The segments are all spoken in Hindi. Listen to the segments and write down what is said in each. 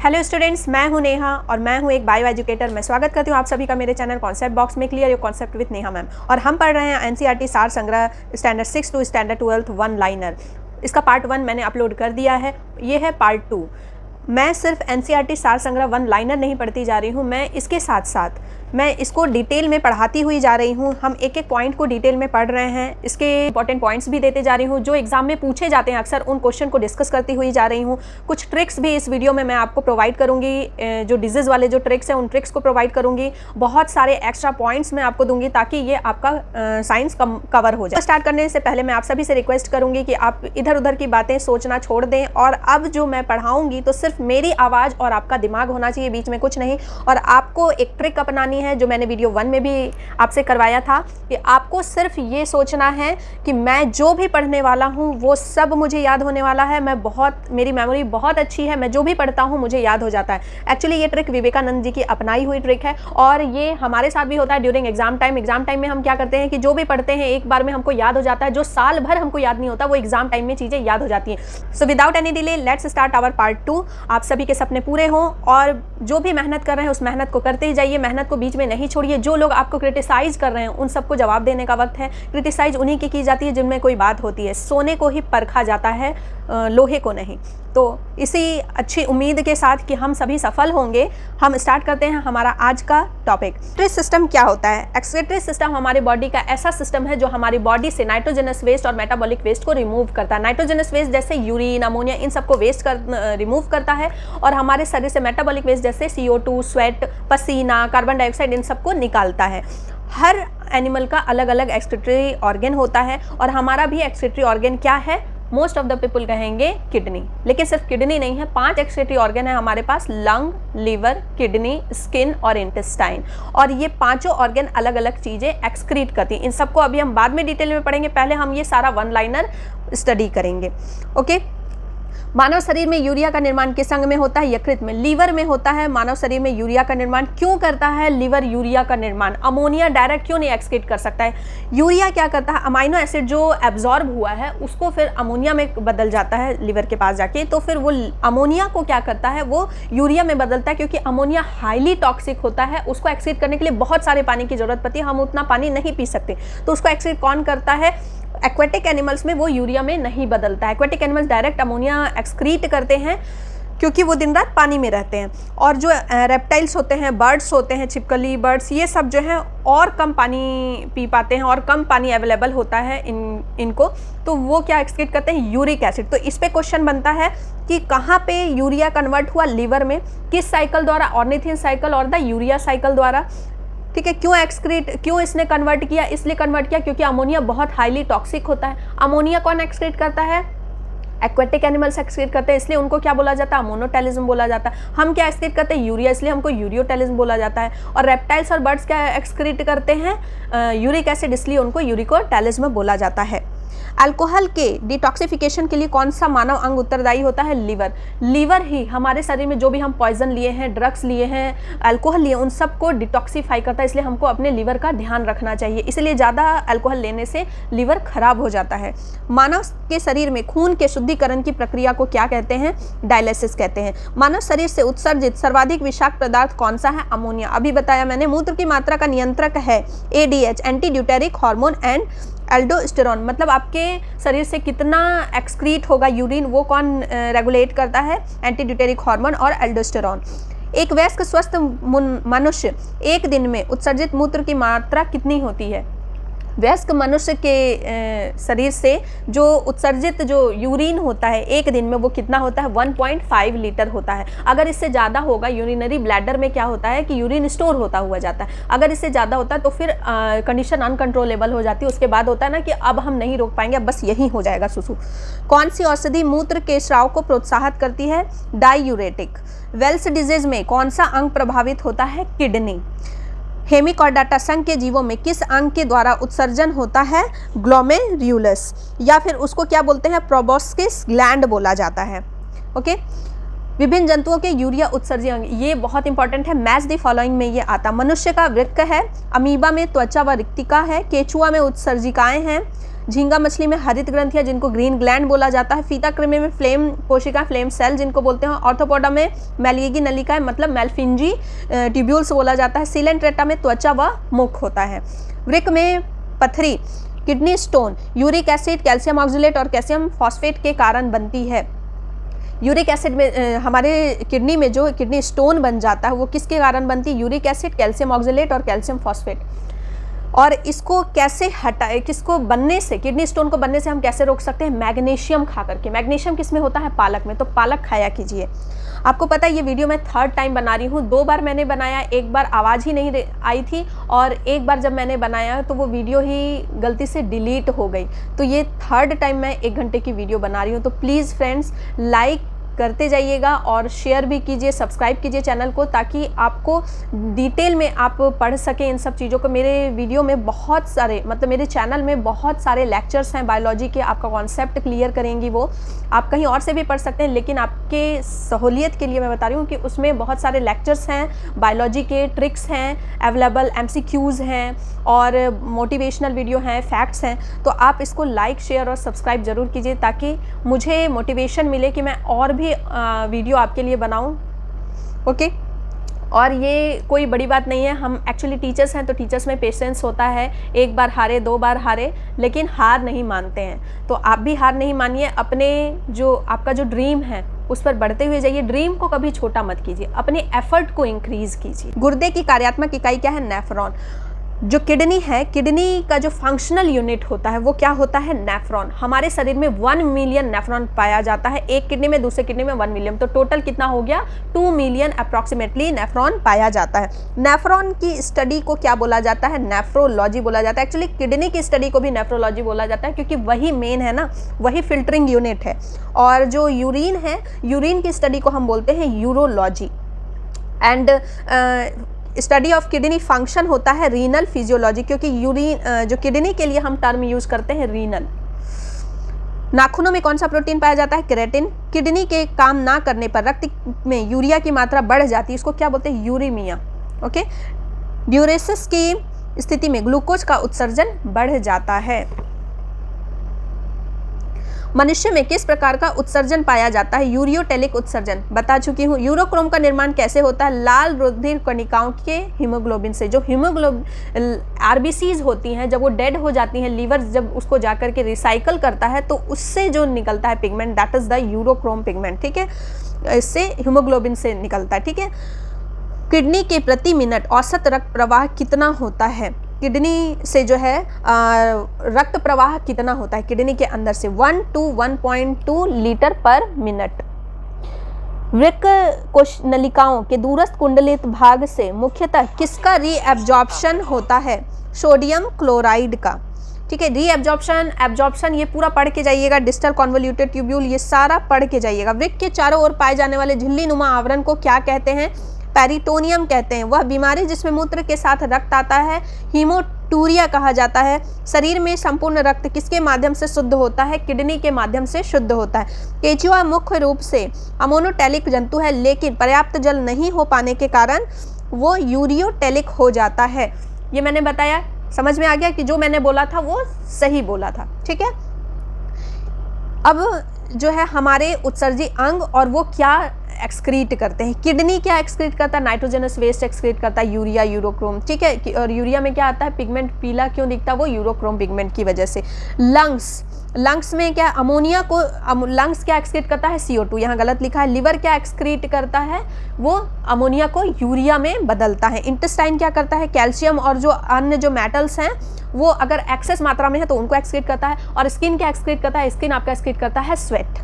हेलो स्टूडेंट्स, मैं हूं नेहा और मैं हूं एक बायो एजुकेटर। मैं स्वागत करती हूं आप सभी का मेरे चैनल कॉन्सेप्ट बॉक्स में। Clear your concept with Neha ma'am. और हम पढ़ रहे हैं एनसीईआरटी सार संग्रह standard 6 to standard 12 one liner. इसका पार्ट 1 मैंने अपलोड कर दिया है, ये है पार्ट 2। मैं सिर्फ एनसीईआरटी सार संग्रह वन लाइनर नहीं पढ़ती जा रही हूँ, मैं इसके साथ साथ मैं इसको डिटेल में पढ़ाती हुई जा रही हूँ। हम एक एक पॉइंट को डिटेल में पढ़ रहे हैं, इसके इंपॉर्टेंट पॉइंट्स भी देते जा रही हूँ जो एग्जाम में पूछे जाते हैं अक्सर, उन क्वेश्चन को डिस्कस करती हुई जा रही हूँ। कुछ ट्रिक्स भी इस वीडियो में मैं आपको प्रोवाइड करूँगी, जो डिजीज़ वाले जो ट्रिक्स हैं उन ट्रिक्स को प्रोवाइड करूँगी। बहुत सारे एक्स्ट्रा पॉइंट्स मैं आपको दूंगी ताकि ये आपका साइंस कवर हो जाए। स्टार्ट करने से पहले मैं आप सभी से रिक्वेस्ट करूँगी कि आप इधर उधर की बातें सोचना छोड़ दें, और अब जो मैं पढ़ाऊँगी तो सिर्फ मेरी आवाज़ और आपका दिमाग होना चाहिए, बीच में कुछ नहीं। और आपको एक ट्रिक अपनानी है जो मैंने वीडियो 1 में भी आपसे करवाया था, कि आपको सिर्फ ये सोचना है कि मैं जो भी पढ़ने वाला हूँ वो सब मुझे याद होने वाला है। मेरी मेमोरी बहुत अच्छी है, मैं जो भी पढ़ता हूँ मुझे याद हो जाता है। एक्चुअली ये ट्रिक विवेकानंद जी की अपनाई हुई ट्रिक है और ये हमारे साथ भी होता है during exam time. Exam time में हम क्या करते हैं कि जो भी पढ़ते हैं एक बार में हमको याद हो जाता है, जो साल भर हमको याद नहीं होता वो एग्जाम टाइम में चीज़ें याद हो जाती हैं। So without any delay let's start our part 2। आप सभी के सपने पूरे हों और जो भी मेहनत कर रहे हैं उस मेहनत को करते ही जाइए, मेहनत को बीच में नहीं छोड़िए। जो लोग आपको क्रिटिसाइज कर रहे हैं उन सबको जवाब देने का वक्त है। क्रिटिसाइज उन्हीं की जाती है जिनमें कोई बात होती है। सोने को ही परखा जाता है, लोहे को नहीं। तो इसी अच्छी उम्मीद के साथ कि हम सभी सफल होंगे, हम स्टार्ट करते हैं हमारा आज का टॉपिक। एक्सक्रीटरी सिस्टम क्या होता है? एक्सक्रीटरी सिस्टम हमारे बॉडी का ऐसा सिस्टम है जो हमारी बॉडी से नाइट्रोजनस वेस्ट और मेटाबॉलिक वेस्ट को रिमूव करता है। नाइट्रोजनस वेस्ट जैसे यूरिन, अमोनिया, इन सबको रिमूव करता है, और हमारे शरीर से मेटाबॉलिक वेस्ट जैसे CO2, स्वेट, पसीना, कार्बन डाइऑक्साइड, इन सबको निकालता है। हर एनिमल का अलग अलग एक्सक्रीटरी ऑर्गन होता है, और हमारा भी एक्सक्रीटरी ऑर्गन क्या है? मोस्ट ऑफ द पीपल कहेंगे किडनी, लेकिन सिर्फ किडनी नहीं है। 5 एक्सक्रीटरी ऑर्गन है हमारे पास: लंग, लिवर, किडनी, स्किन और इंटेस्टाइन। और ये पांचों ऑर्गन अलग अलग चीज़ें एक्सक्रीट करती हैं। इन सबको अभी हम बाद में डिटेल में पढ़ेंगे, पहले हम ये सारा वन लाइनर स्टडी करेंगे। ओके। मानव शरीर में यूरिया का निर्माण किस अंग में होता है? यकृत में। लीवर में होता है मानव शरीर में यूरिया का निर्माण। क्यों करता है लीवर यूरिया का निर्माण? अमोनिया डायरेक्ट क्यों नहीं एक्सक्रीट कर सकता है? यूरिया क्या करता है? अमाइनो एसिड जो एब्जॉर्ब हुआ है उसको फिर अमोनिया में बदल जाता है लीवर के पास जाके, तो फिर वो अमोनिया को क्या करता है? वो यूरिया में बदलता है, क्योंकि अमोनिया हाईली टॉक्सिक होता है। उसको एक्सक्रीट करने के लिए बहुत सारे पानी की जरूरत पड़ती है, हम उतना पानी नहीं पी सकते। तो उसको एक्सक्रीट कौन करता है? एक्वेटिक एनिमल्स में वो यूरिया में नहीं बदलता है। Aquatic animals direct ammonia excrete करते हैं क्योंकि वो दिन रात पानी में रहते हैं। और जो रेप्टाइल्स होते हैं, बर्ड्स होते हैं, छिपकली बर्ड्स, ये सब जो हैं और कम पानी पी पाते हैं और कम पानी अवेलेबल होता है इनको, तो वो क्या एक्सक्रीट करते हैं? Uric acid. तो इस पे क्वेश्चन बनता है कि कहाँ पे यूरिया कन्वर्ट हुआ? लीवर में। किस साइकिल द्वारा? ऑर्निथिन साइकिल और द यूरिया साइकिल द्वारा। ठीक है। क्यों इसने कन्वर्ट किया? इसलिए कन्वर्ट किया क्योंकि अमोनिया बहुत हाईली टॉक्सिक होता है। अमोनिया कौन एक्सक्रीट करता है? एक्वेटिक एनिमल्स एक्सक्रीट करते हैं, इसलिए उनको क्या बोला जाता है? अमोनोटेलिज्म बोला जाता है। हम क्या एक्सक्रीट करते हैं? यूरिया, इसलिए हमको यूरियोटेलिज्म बोला जाता है। और रेप्टाइल्स और बर्ड्स क्या एक्सक्रीट करते हैं? यूरिक एसिड, इसलिए उनको यूरिकोटेलिज्म बोला जाता है। अल्कोहल के डिटॉक्सिफिकेशन के लिए कौन सा मानव अंग उत्तरदायी होता है? लीवर। लीवर ही हमारे शरीर में जो भी हम पॉइजन लिए हैं, ड्रग्स लिए हैं, अल्कोहल लिए, उन सबको डिटॉक्सिफाई करता है, इसलिए हमको अपने लीवर का ध्यान रखना चाहिए। इसलिए ज़्यादा अल्कोहल लेने से लीवर खराब हो जाता है। मानव के शरीर में खून के शुद्धिकरण की प्रक्रिया को क्या कहते हैं? डायलिसिस कहते हैं। मानव शरीर से उत्सर्जित सर्वाधिक विषाक्त पदार्थ कौन सा है? अमोनिया। अभी बताया मैंने। मूत्र की मात्रा का नियंत्रक है ADH, anti diuretic hormone, and aldosterone. मतलब आपके शरीर से कितना एक्सक्रीट होगा यूरिन, वो कौन रेगुलेट करता है? एंटी ड्यूटेरिक हार्मोन और एल्डोस्टेरोन। एक वयस्क स्वस्थ मनुष्य एक दिन में उत्सर्जित मूत्र की मात्रा कितनी होती है? वयस्क मनुष्य के शरीर से जो उत्सर्जित जो यूरिन होता है एक दिन में, वो कितना होता है? 1.5 लीटर होता है। अगर इससे ज़्यादा होगा, यूरिनरी ब्लैडर में क्या होता है कि यूरिन स्टोर होता हुआ जाता है। अगर इससे ज़्यादा होता है तो फिर कंडीशन अनकंट्रोलेबल हो जाती है। उसके बाद होता है ना कि अब हम नहीं रोक पाएंगे, अब बस यही हो जाएगा सुसु। कौन सी औषधि मूत्र के स्राव को प्रोत्साहित करती है? डायूरेटिक। वेल्स डिजीज में कौन सा अंग प्रभावित होता है? किडनी। हेमिकॉर्डाटा संघ के जीवों में किस अंग के द्वारा उत्सर्जन होता है? ग्लोमेरुलस, या फिर उसको क्या बोलते हैं? प्रोबोस्किस ग्लैंड बोला जाता है। ओके। विभिन्न जंतुओं के यूरिया उत्सर्जी अंग, ये बहुत इंपॉर्टेंट है। मैच द फॉलोइंग में ये आता। मनुष्य का वृक्क है, अमीबा में त्वचा व रिक्तिका है, केचुआ में उत्सर्जिकाएं हैं, झींगा मछली में हरित ग्रंथियां जिनको ग्रीन ग्लैंड बोला जाता है, फीता कृमि में फ्लेम कोशिका फ्लेम सेल जिनको बोलते हैं, ऑर्थोपोडा में मैलिएगी नलिकाएं मतलब मेल्फिंजी ट्यूब्यूल्स बोला जाता है, सीलेंट्रेटा में त्वचा व मुख होता है, वृक्क में पथरी kidney stone uric acid calcium oxalate और कैल्शियम फॉस्फेट के कारण बनती है। यूरिक एसिड में हमारे किडनी में जो किडनी स्टोन बन जाता है वो किसके कारण बनती है, यूरिक एसिड कैल्शियम ऑक्सलेट और कैल्शियम फॉस्फेट। और इसको कैसे हटाए, किसको बनने से, किडनी स्टोन को बनने से हम कैसे रोक सकते हैं, मैग्नीशियम खा करके। मैग्नीशियम किस में होता है, पालक में, तो पालक खाया कीजिए। आपको पता है ये वीडियो मैं 3rd टाइम बना रही हूँ, 2 बार मैंने बनाया, एक बार आवाज़ ही नहीं आई थी और एक बार जब मैंने बनाया तो वो वीडियो ही गलती से डिलीट हो गई। तो ये 3rd टाइम मैं 1 घंटे की वीडियो बना रही हूँ। तो प्लीज़ फ्रेंड्स लाइक करते जाइएगा और शेयर भी कीजिए, सब्सक्राइब कीजिए चैनल को, ताकि आपको डिटेल में आप पढ़ सकें इन सब चीज़ों को। मेरे वीडियो में बहुत सारे, मतलब मेरे चैनल में बहुत सारे लेक्चर्स हैं बायोलॉजी के, आपका कॉन्सेप्ट क्लियर करेंगी वो। आप कहीं और से भी पढ़ सकते हैं, लेकिन आपके सहूलियत के लिए मैं बता रही हूँ कि उसमें बहुत सारे लेक्चर्स हैं, बायोलॉजी के ट्रिक्स हैं अवेलेबल, MCQs हैं और मोटिवेशनल वीडियो हैं, फैक्ट्स हैं। तो आप इसको लाइक शेयर और सब्सक्राइब ज़रूर कीजिए ताकि मुझे मोटिवेशन मिले कि मैं और भी वीडियो आपके लिए बनाऊं। ओके, और ये कोई बड़ी बात नहीं है, हम एक्चुअली टीचर्स हैं तो टीचर्स में पेशेंस होता है, 1 बार हारे 2 बार हारे, लेकिन हार नहीं मानते हैं। तो आप भी हार नहीं मानिए, अपने जो आपका जो ड्रीम है उस पर बढ़ते हुए जाइए, ड्रीम को कभी छोटा मत कीजिए, अपने एफर्ट को इंक्रीज कीजिए। गुर्दे की कार्यात्मक इकाई क्या है, नेफ्रॉन। जो किडनी है, किडनी का जो फंक्शनल यूनिट होता है वो क्या होता है, नेफ्रॉन। हमारे शरीर में 1 मिलियन नेफ्रॉन पाया जाता है, एक किडनी में, दूसरे किडनी में 1 मिलियन, तो टोटल कितना हो गया, 2 मिलियन अप्रॉक्सीमेटली नेफ्रॉन पाया जाता है। नेफ्रॉन की स्टडी को क्या बोला जाता है, नेफ्रोलॉजी बोला जाता है। एक्चुअली किडनी की स्टडी को भी नेफ्रोलॉजी बोला जाता है क्योंकि वही मेन है ना, वही फिल्टरिंग यूनिट है। और जो यूरिन है, यूरिन की स्टडी को हम बोलते हैं urology. And study of kidney function होता है रीनल फिजियोलॉजी, क्योंकि यूरिन जो किडनी के लिए हम टर्म यूज करते हैं रीनल। नाखूनों में कौन सा प्रोटीन पाया जाता है, केराटिन। किडनी के काम ना करने पर रक्त में यूरिया की मात्रा बढ़ जाती है, इसको क्या बोलते हैं, यूरीमिया। ओके, ड्यूरेसिस की स्थिति में ग्लूकोज का उत्सर्जन बढ़ जाता है। मनुष्य में किस प्रकार का उत्सर्जन पाया जाता है, यूरियोटेलिक उत्सर्जन, बता चुकी हूँ। यूरोक्रोम का निर्माण कैसे होता है, लाल रुधिर कणिकाओं के हीमोग्लोबिन से। जो हीमोग्लोबिन RBCs होती हैं, जब वो डेड हो जाती हैं, लीवर जब उसको जाकर के रिसाइकल करता है तो उससे जो निकलता है pigment, that is the urochrome pigment. ठीक है, इससे हीमोग्लोबिन से निकलता है। ठीक है, किडनी के प्रति मिनट औसत रक्त प्रवाह कितना होता है, किडनी से जो है रक्त प्रवाह कितना होता है किडनी के अंदर से, 1 to 1.2 लीटर पर मिनट। वृक्क कोश नलिकाओं के दूरस्थ कुंडलित भाग से मुख्यतः किसका रीएब्जॉर्प्शन होता है, सोडियम क्लोराइड का। ठीक है, रीएब्जॉर्प्शन, एब्जॉर्प्शन ये पूरा पढ़ के जाइएगा, डिस्टल कॉन्वोल्यूटेड ट्यूब्यूल ये सारा पढ़ के जाइएगा। वृक्क के चारों ओर पाए जाने वाले झिल्ली नुमा आवरण को क्या कहते हैं, पेरिटोनियम कहते हैं। वह बीमारी जिसमें मूत्र के साथ रक्त आता है हीमोटूरिया कहा जाता है। शरीर में संपूर्ण रक्त किसके माध्यम से शुद्ध होता है, किडनी के माध्यम से शुद्ध होता है। केचुआ मुख्य रूप से अमोनोटेलिक जंतु है, लेकिन पर्याप्त जल नहीं हो पाने के कारण वो यूरियोटेलिक हो जाता है। ये मैंने बताया, समझ में आ गया कि जो मैंने बोला था वो सही बोला था। ठीक है, अब जो है हमारे उत्सर्जी अंग और वो क्या एक्सक्रीट करते हैं, किडनी क्या एक्सक्रीट करता है, नाइट्रोजनस वेस्ट एक्सक्रीट करता है, यूरिया, यूरोक्रोम। ठीक है, और यूरिया में क्या आता है, पिगमेंट पीला क्यों दिखता है, वो यूरोक्रोम पिगमेंट की वजह से। लंग्स में क्या, अमोनिया को, लंग्स क्या एक्सक्रीट करता है, CO2, यहाँ गलत लिखा है। लिवर क्या एक्सक्रीट करता है, वो अमोनिया को यूरिया में बदलता है। इंटेस्टाइन क्या करता है, कैल्शियम और जो अन्य जो मेटल्स हैं वो अगर एक्सेस मात्रा में है तो उनको एक्सक्रीट करता है। और स्किन क्या एक्सक्रीट करता है, स्किन आपका एक्सक्रीट करता है स्वेट।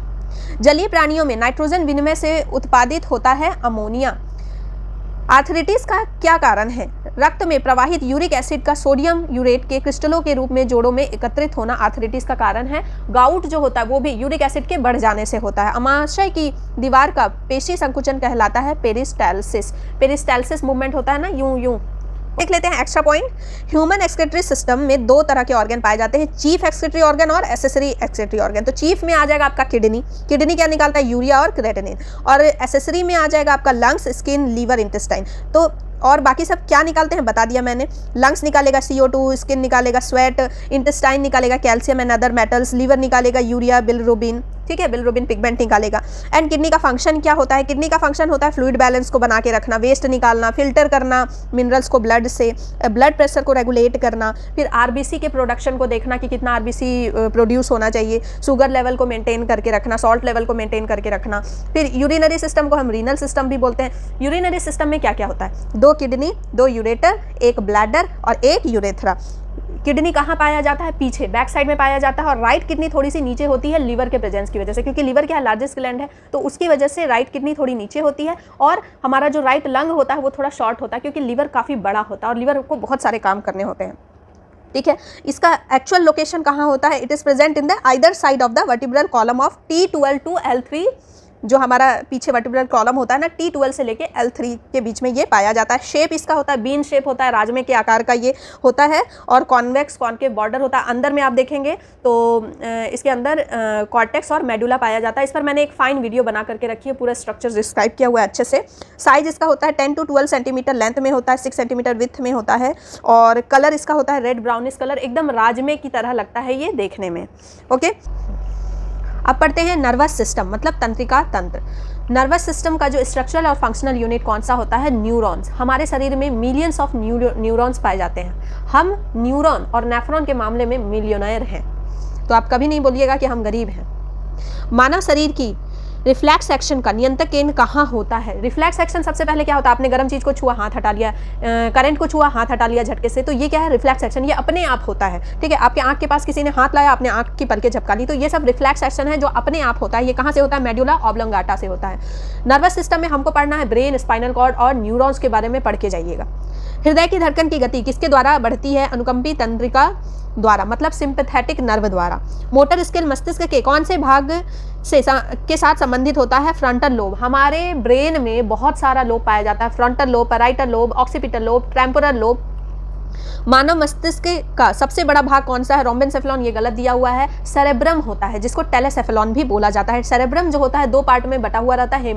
जलीय प्राणियों में नाइट्रोजन विनिमय से उत्पादित होता है अमोनिया। आर्थराइटिस का क्या कारण है, रक्त में प्रवाहित यूरिक एसिड का सोडियम यूरेट के क्रिस्टलों के रूप में जोड़ों में एकत्रित होना आर्थराइटिस का कारण है। गाउट जो होता है वो भी यूरिक एसिड के बढ़ जाने से होता है। अमाशय की दीवार का पेशी संकुचन कहलाता है पेरिस्टाल्सिस। पेरिस्टाल्सिस मूवमेंट होता है ना, यूं यूं। देख लेते हैं extra point. Human excretory system में 2 तरह के ऑर्गन पाए जाते हैं, चीफ एक्सक्रीटरी ऑर्गन और एसेसरी एक्सक्रीटरी ऑर्गन। तो चीफ में आ जाएगा आपका किडनी, किडनी क्या निकालता है, यूरिया और क्रेटिनिन। और एसेसरी में आ जाएगा आपका लंग्स, स्किन, लीवर, इंटेस्टाइन। तो और बाकी सब क्या निकालते हैं बता दिया मैंने। लंग्स निकालेगा CO2, स्किन निकालेगा स्वेट, इंटेस्टाइन निकालेगा calcium and other metals, liver निकालेगा यूरिया, बिलिरुबिन, ठीक है, बिलिरुबिन पिगमेंट निकालेगा। एंड किडनी का फंक्शन क्या होता है? किडनी का फंक्शन होता है फ्लूइड बैलेंस को बना के रखना, वेस्ट निकालना, फिल्टर करना मिनरल्स को ब्लड से, ब्लड प्रेशर को रेगुलेट करना, फिर आरबीसी के प्रोडक्शन को देखना कि कितना आरबीसी प्रोड्यूस होना चाहिए, शुगर लेवल को मेंटेन करके रखना, सॉल्ट लेवल को मेंटेन करके रखना। फिर यूरिनरी सिस्टम को हम रीनल सिस्टम भी बोलते हैं। यूरिनरी सिस्टम में क्या क्या होता है? 2 किडनी, 2 यूरेटर, 1 ब्लैडर और 1 यूरेथ्रा। किडनी कहाँ पाया जाता है? पीछे बैक साइड में पाया जाता है। और राइट किडनी थोड़ी सी नीचे होती है लीवर के प्रेजेंस की वजह से, क्योंकि लीवर क्या है? लार्जेस्ट ग्लैंड है, तो उसकी वजह से राइट किडनी थोड़ी नीचे होती है। और हमारा जो राइट लंग होता है वो थोड़ा शॉर्ट होता है, क्योंकि लीवर काफ़ी बड़ा होता है और लीवर को बहुत सारे काम करने होते हैं, ठीक है। इसका एक्चुअल लोकेशन कहाँ होता है? It is present in the either side of the vertebral column of T12 to L3, जो हमारा पीछे वर्टिब्रल कॉलम होता है ना, T12 से लेके L3 के बीच में ये पाया जाता है। शेप इसका होता है बीन शेप होता है, राजमे के आकार का ये होता है, और कॉन्वेक्स कॉनकेव बॉर्डर होता है। अंदर में आप देखेंगे तो इसके अंदर कॉर्टेक्स और मेडुला पाया जाता है। इस पर मैंने एक फाइन वीडियो बना करके रखी है, पूरा स्ट्रक्चर डिस्क्राइब किया हुआ है अच्छे से। साइज इसका होता है 10 to 12 सेंटीमीटर लेंथ में होता है, 6 सेंटीमीटर विथ में होता है, और कलर इसका होता है रेड ब्राउनिश कलर, एकदम राजमे की तरह लगता है ये देखने में, ओके। अब पढ़ते हैं नर्वस सिस्टम, मतलब तंत्रिका तंत्र। नर्वस सिस्टम का जो स्ट्रक्चरल और फंक्शनल यूनिट कौन सा होता है? न्यूरॉन्स। हमारे शरीर में मिलियंस ऑफ न्यूरॉन्स पाए जाते हैं। हम न्यूरॉन और नेफ्रॉन के मामले में मिलियनेयर हैं, तो आप कभी नहीं बोलिएगा कि हम गरीब हैं। मानव शरीर की रिफ्लेक्स एक्शन का नियंत्रक केंद्र कहाँ होता है? रिफ्लेक्स एक्शन सबसे पहले क्या होता है? आपने गर्म चीज़ को छुआ, हाथ हटा लिया, करंट को छुआ, हाथ हटा लिया झटके से, तो ये क्या है? Reflex action. ये अपने आप होता है, ठीक है। आपके आँख के पास किसी ने हाथ लाया, आपने आँख की पलकें झपका ली, तो ये सब रिफ्लेक्स एक्शन है जो अपने आप होता है। ये कहाँ से होता है? मेडुला ऑब्लोंगाटा से होता है। नर्वस सिस्टम में हमको पढ़ना है ब्रेन, स्पाइनल कॉर्ड और न्यूरॉन्स के बारे में पढ़ के जाइएगा। हृदय की धड़कन की गति किसके द्वारा बढ़ती है? अनुकंपी तंत्रिका द्वारा, मतलब सिंपैथेटिक नर्व द्वारा। मोटर स्किल मस्तिष्क के कौन से भाग से के साथ संबंधित होता है? Frontal lobe. हमारे ब्रेन में बहुत सारा लोब पाया जाता है, frontal lobe, parietal lobe, occipital lobe, temporal lobe. मानव मस्तिष्क का सबसे बड़ा भाग कौन सा है? रोम्बेनसेफेलॉन, ये गलत दिया हुआ है। सेरेब्रम होता है, जिसको टेलेसेफेलॉन भी बोला जाता है। सेरेब्रम जो होता है 2 पार्ट में बटा हुआ रहता है,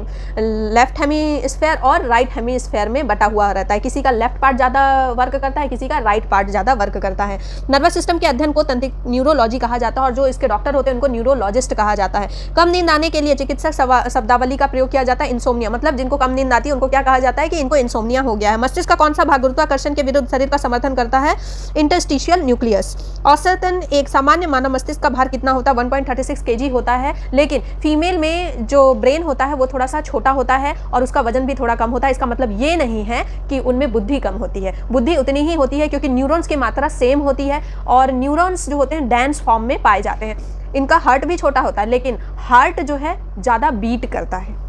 लेफ्ट हेमीस्फेयर और राइट हेमीस्फेयर में बटा हुआ रहता है। किसी का लेफ्ट पार्ट ज़्यादा वर्क करता है, किसी का राइट पार्ट ज़्यादा वर्क करता है। नर्वस सिस्टम के अध्ययन को तंत्रिक न्यूरोलॉजी कहा जाता है, और जो इसके डॉक्टर होते हैं उनको न्यूरोलॉजिस्ट कहा जाता है। कम नींद आने के लिए चिकित्सक शब्दावली का प्रयोग किया जाता है, इंसोम्निया, मतलब जिनको कम नींद आती है उनको क्या कहा जाता है? कि इनको इंसोम्निया हो गया है। मस्तिष्क का कौन सा भाग गुरुत्वाकर्षण के विरुद्ध शरीर का समर्थन करता है? Interstitial nucleus. औसतन एक सामान्य मानव मस्तिष्क का भार कितना होता है? 1.36 kg होता है, लेकिन फीमेल में जो ब्रेन होता है वो थोड़ा सा छोटा होता है और उसका वजन भी थोड़ा कम होता है। इसका मतलब ये नहीं है कि उनमें बुद्धि कम होती है, बुद्धि उतनी ही होती है, क्योंकि न्यूरॉन्स की मात्रा सेम होती है, और न्यूरॉन्स जो होते हैं डेंस फॉर्म में पाए जाते हैं। इनका हार्ट भी छोटा होता है, लेकिन हार्ट जो है ज़्यादा बीट करता है।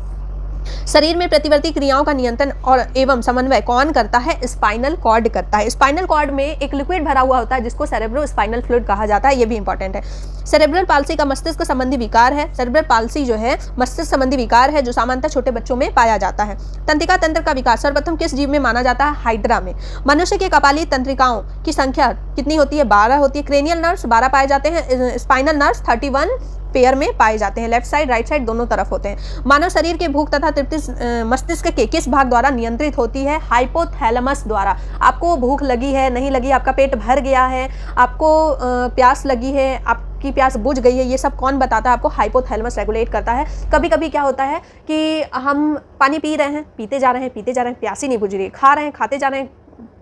शरीर में प्रतिवर्ती क्रियाओं का नियंत्रण और एवं समन्वय कौन करता है? स्पाइनल कॉर्ड करता है। स्पाइनल कॉर्ड में एक लिक्विड भरा हुआ होता है जिसको सेरेब्रो स्पाइनल फ्लूइड कहा जाता है, ये भी इंपॉर्टेंट है। सेरेब्रल पाल्सी का मस्तिष्क संबंधी विकार है। सेरेब्रल पाल्सी जो है मस्तिष्क संबंधी विकार है, जो सामान्यतः छोटे बच्चों में पाया जाता है। तंत्रिका तंत्र का विकास सर्वप्रथम किस जीव में माना जाता है? हाइड्रा में। मनुष्य के कपाली तंत्रिकाओं की संख्या कितनी होती है? 12 होती है। क्रेनियल नर्व्स 12 पाए जाते हैं, स्पाइनल नर्व्स 31 पेयर में पाए जाते हैं, लेफ्ट साइड राइट साइड दोनों तरफ होते हैं। मानव शरीर के भूख तथा तृप्ति मस्तिष्क के किस भाग द्वारा नियंत्रित होती है? हाइपोथैलेमस द्वारा। आपको भूख लगी है, नहीं लगी, आपका पेट भर गया है, आपको प्यास लगी है, आपकी प्यास बुझ गई है, ये सब कौन बताता है आपको? हाइपोथैलेमस रेगुलेट करता है। कभी कभी क्या होता है कि हम पानी पी रहे हैं, पीते जा रहे हैं, प्यास ही नहीं बुझ रही है, खा रहे हैं, खाते जा रहे हैं,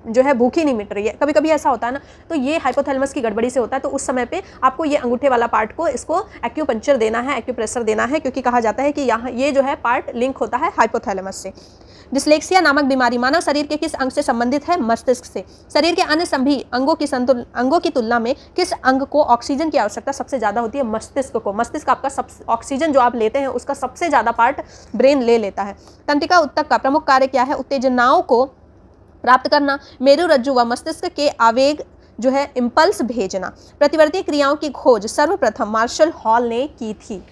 जो है भूख ही नहीं मिट रही है, कभी कभी ऐसा होता है ना, तो ये हाइपोथैलेमस की गड़बड़ी से होता है। तो उस समय पे आपको ये अंगूठे वाला पार्ट को इसको एक्यूपंक्चर देना है, एक्यूप्रेशर देना है, क्योंकि कहा जाता है कि यहाँ ये जो है पार्ट लिंक होता है हाइपोथैलेमस से। डिस्लेक्सिया नामक बीमारी मानव शरीर के किस अंग से संबंधित है? मस्तिष्क से। शरीर के अन्य सभी अंगों की तुलना में किस अंग को ऑक्सीजन की आवश्यकता सबसे ज़्यादा होती है? मस्तिष्क को। मस्तिष्क आपका ऑक्सीजन जो आप लेते हैं उसका सबसे ज़्यादा पार्ट ब्रेन ले लेता है। तंत्रिका ऊतक का प्रमुख कार्य क्या है? उत्तेजनाओं को प्राप्त करना। मेरु रज्जु व मस्तिष्क के आवेग जो है इम्पल्स भेजना। प्रतिवर्ती क्रियाओं की खोज सर्वप्रथम मार्शल हॉल ने की थी।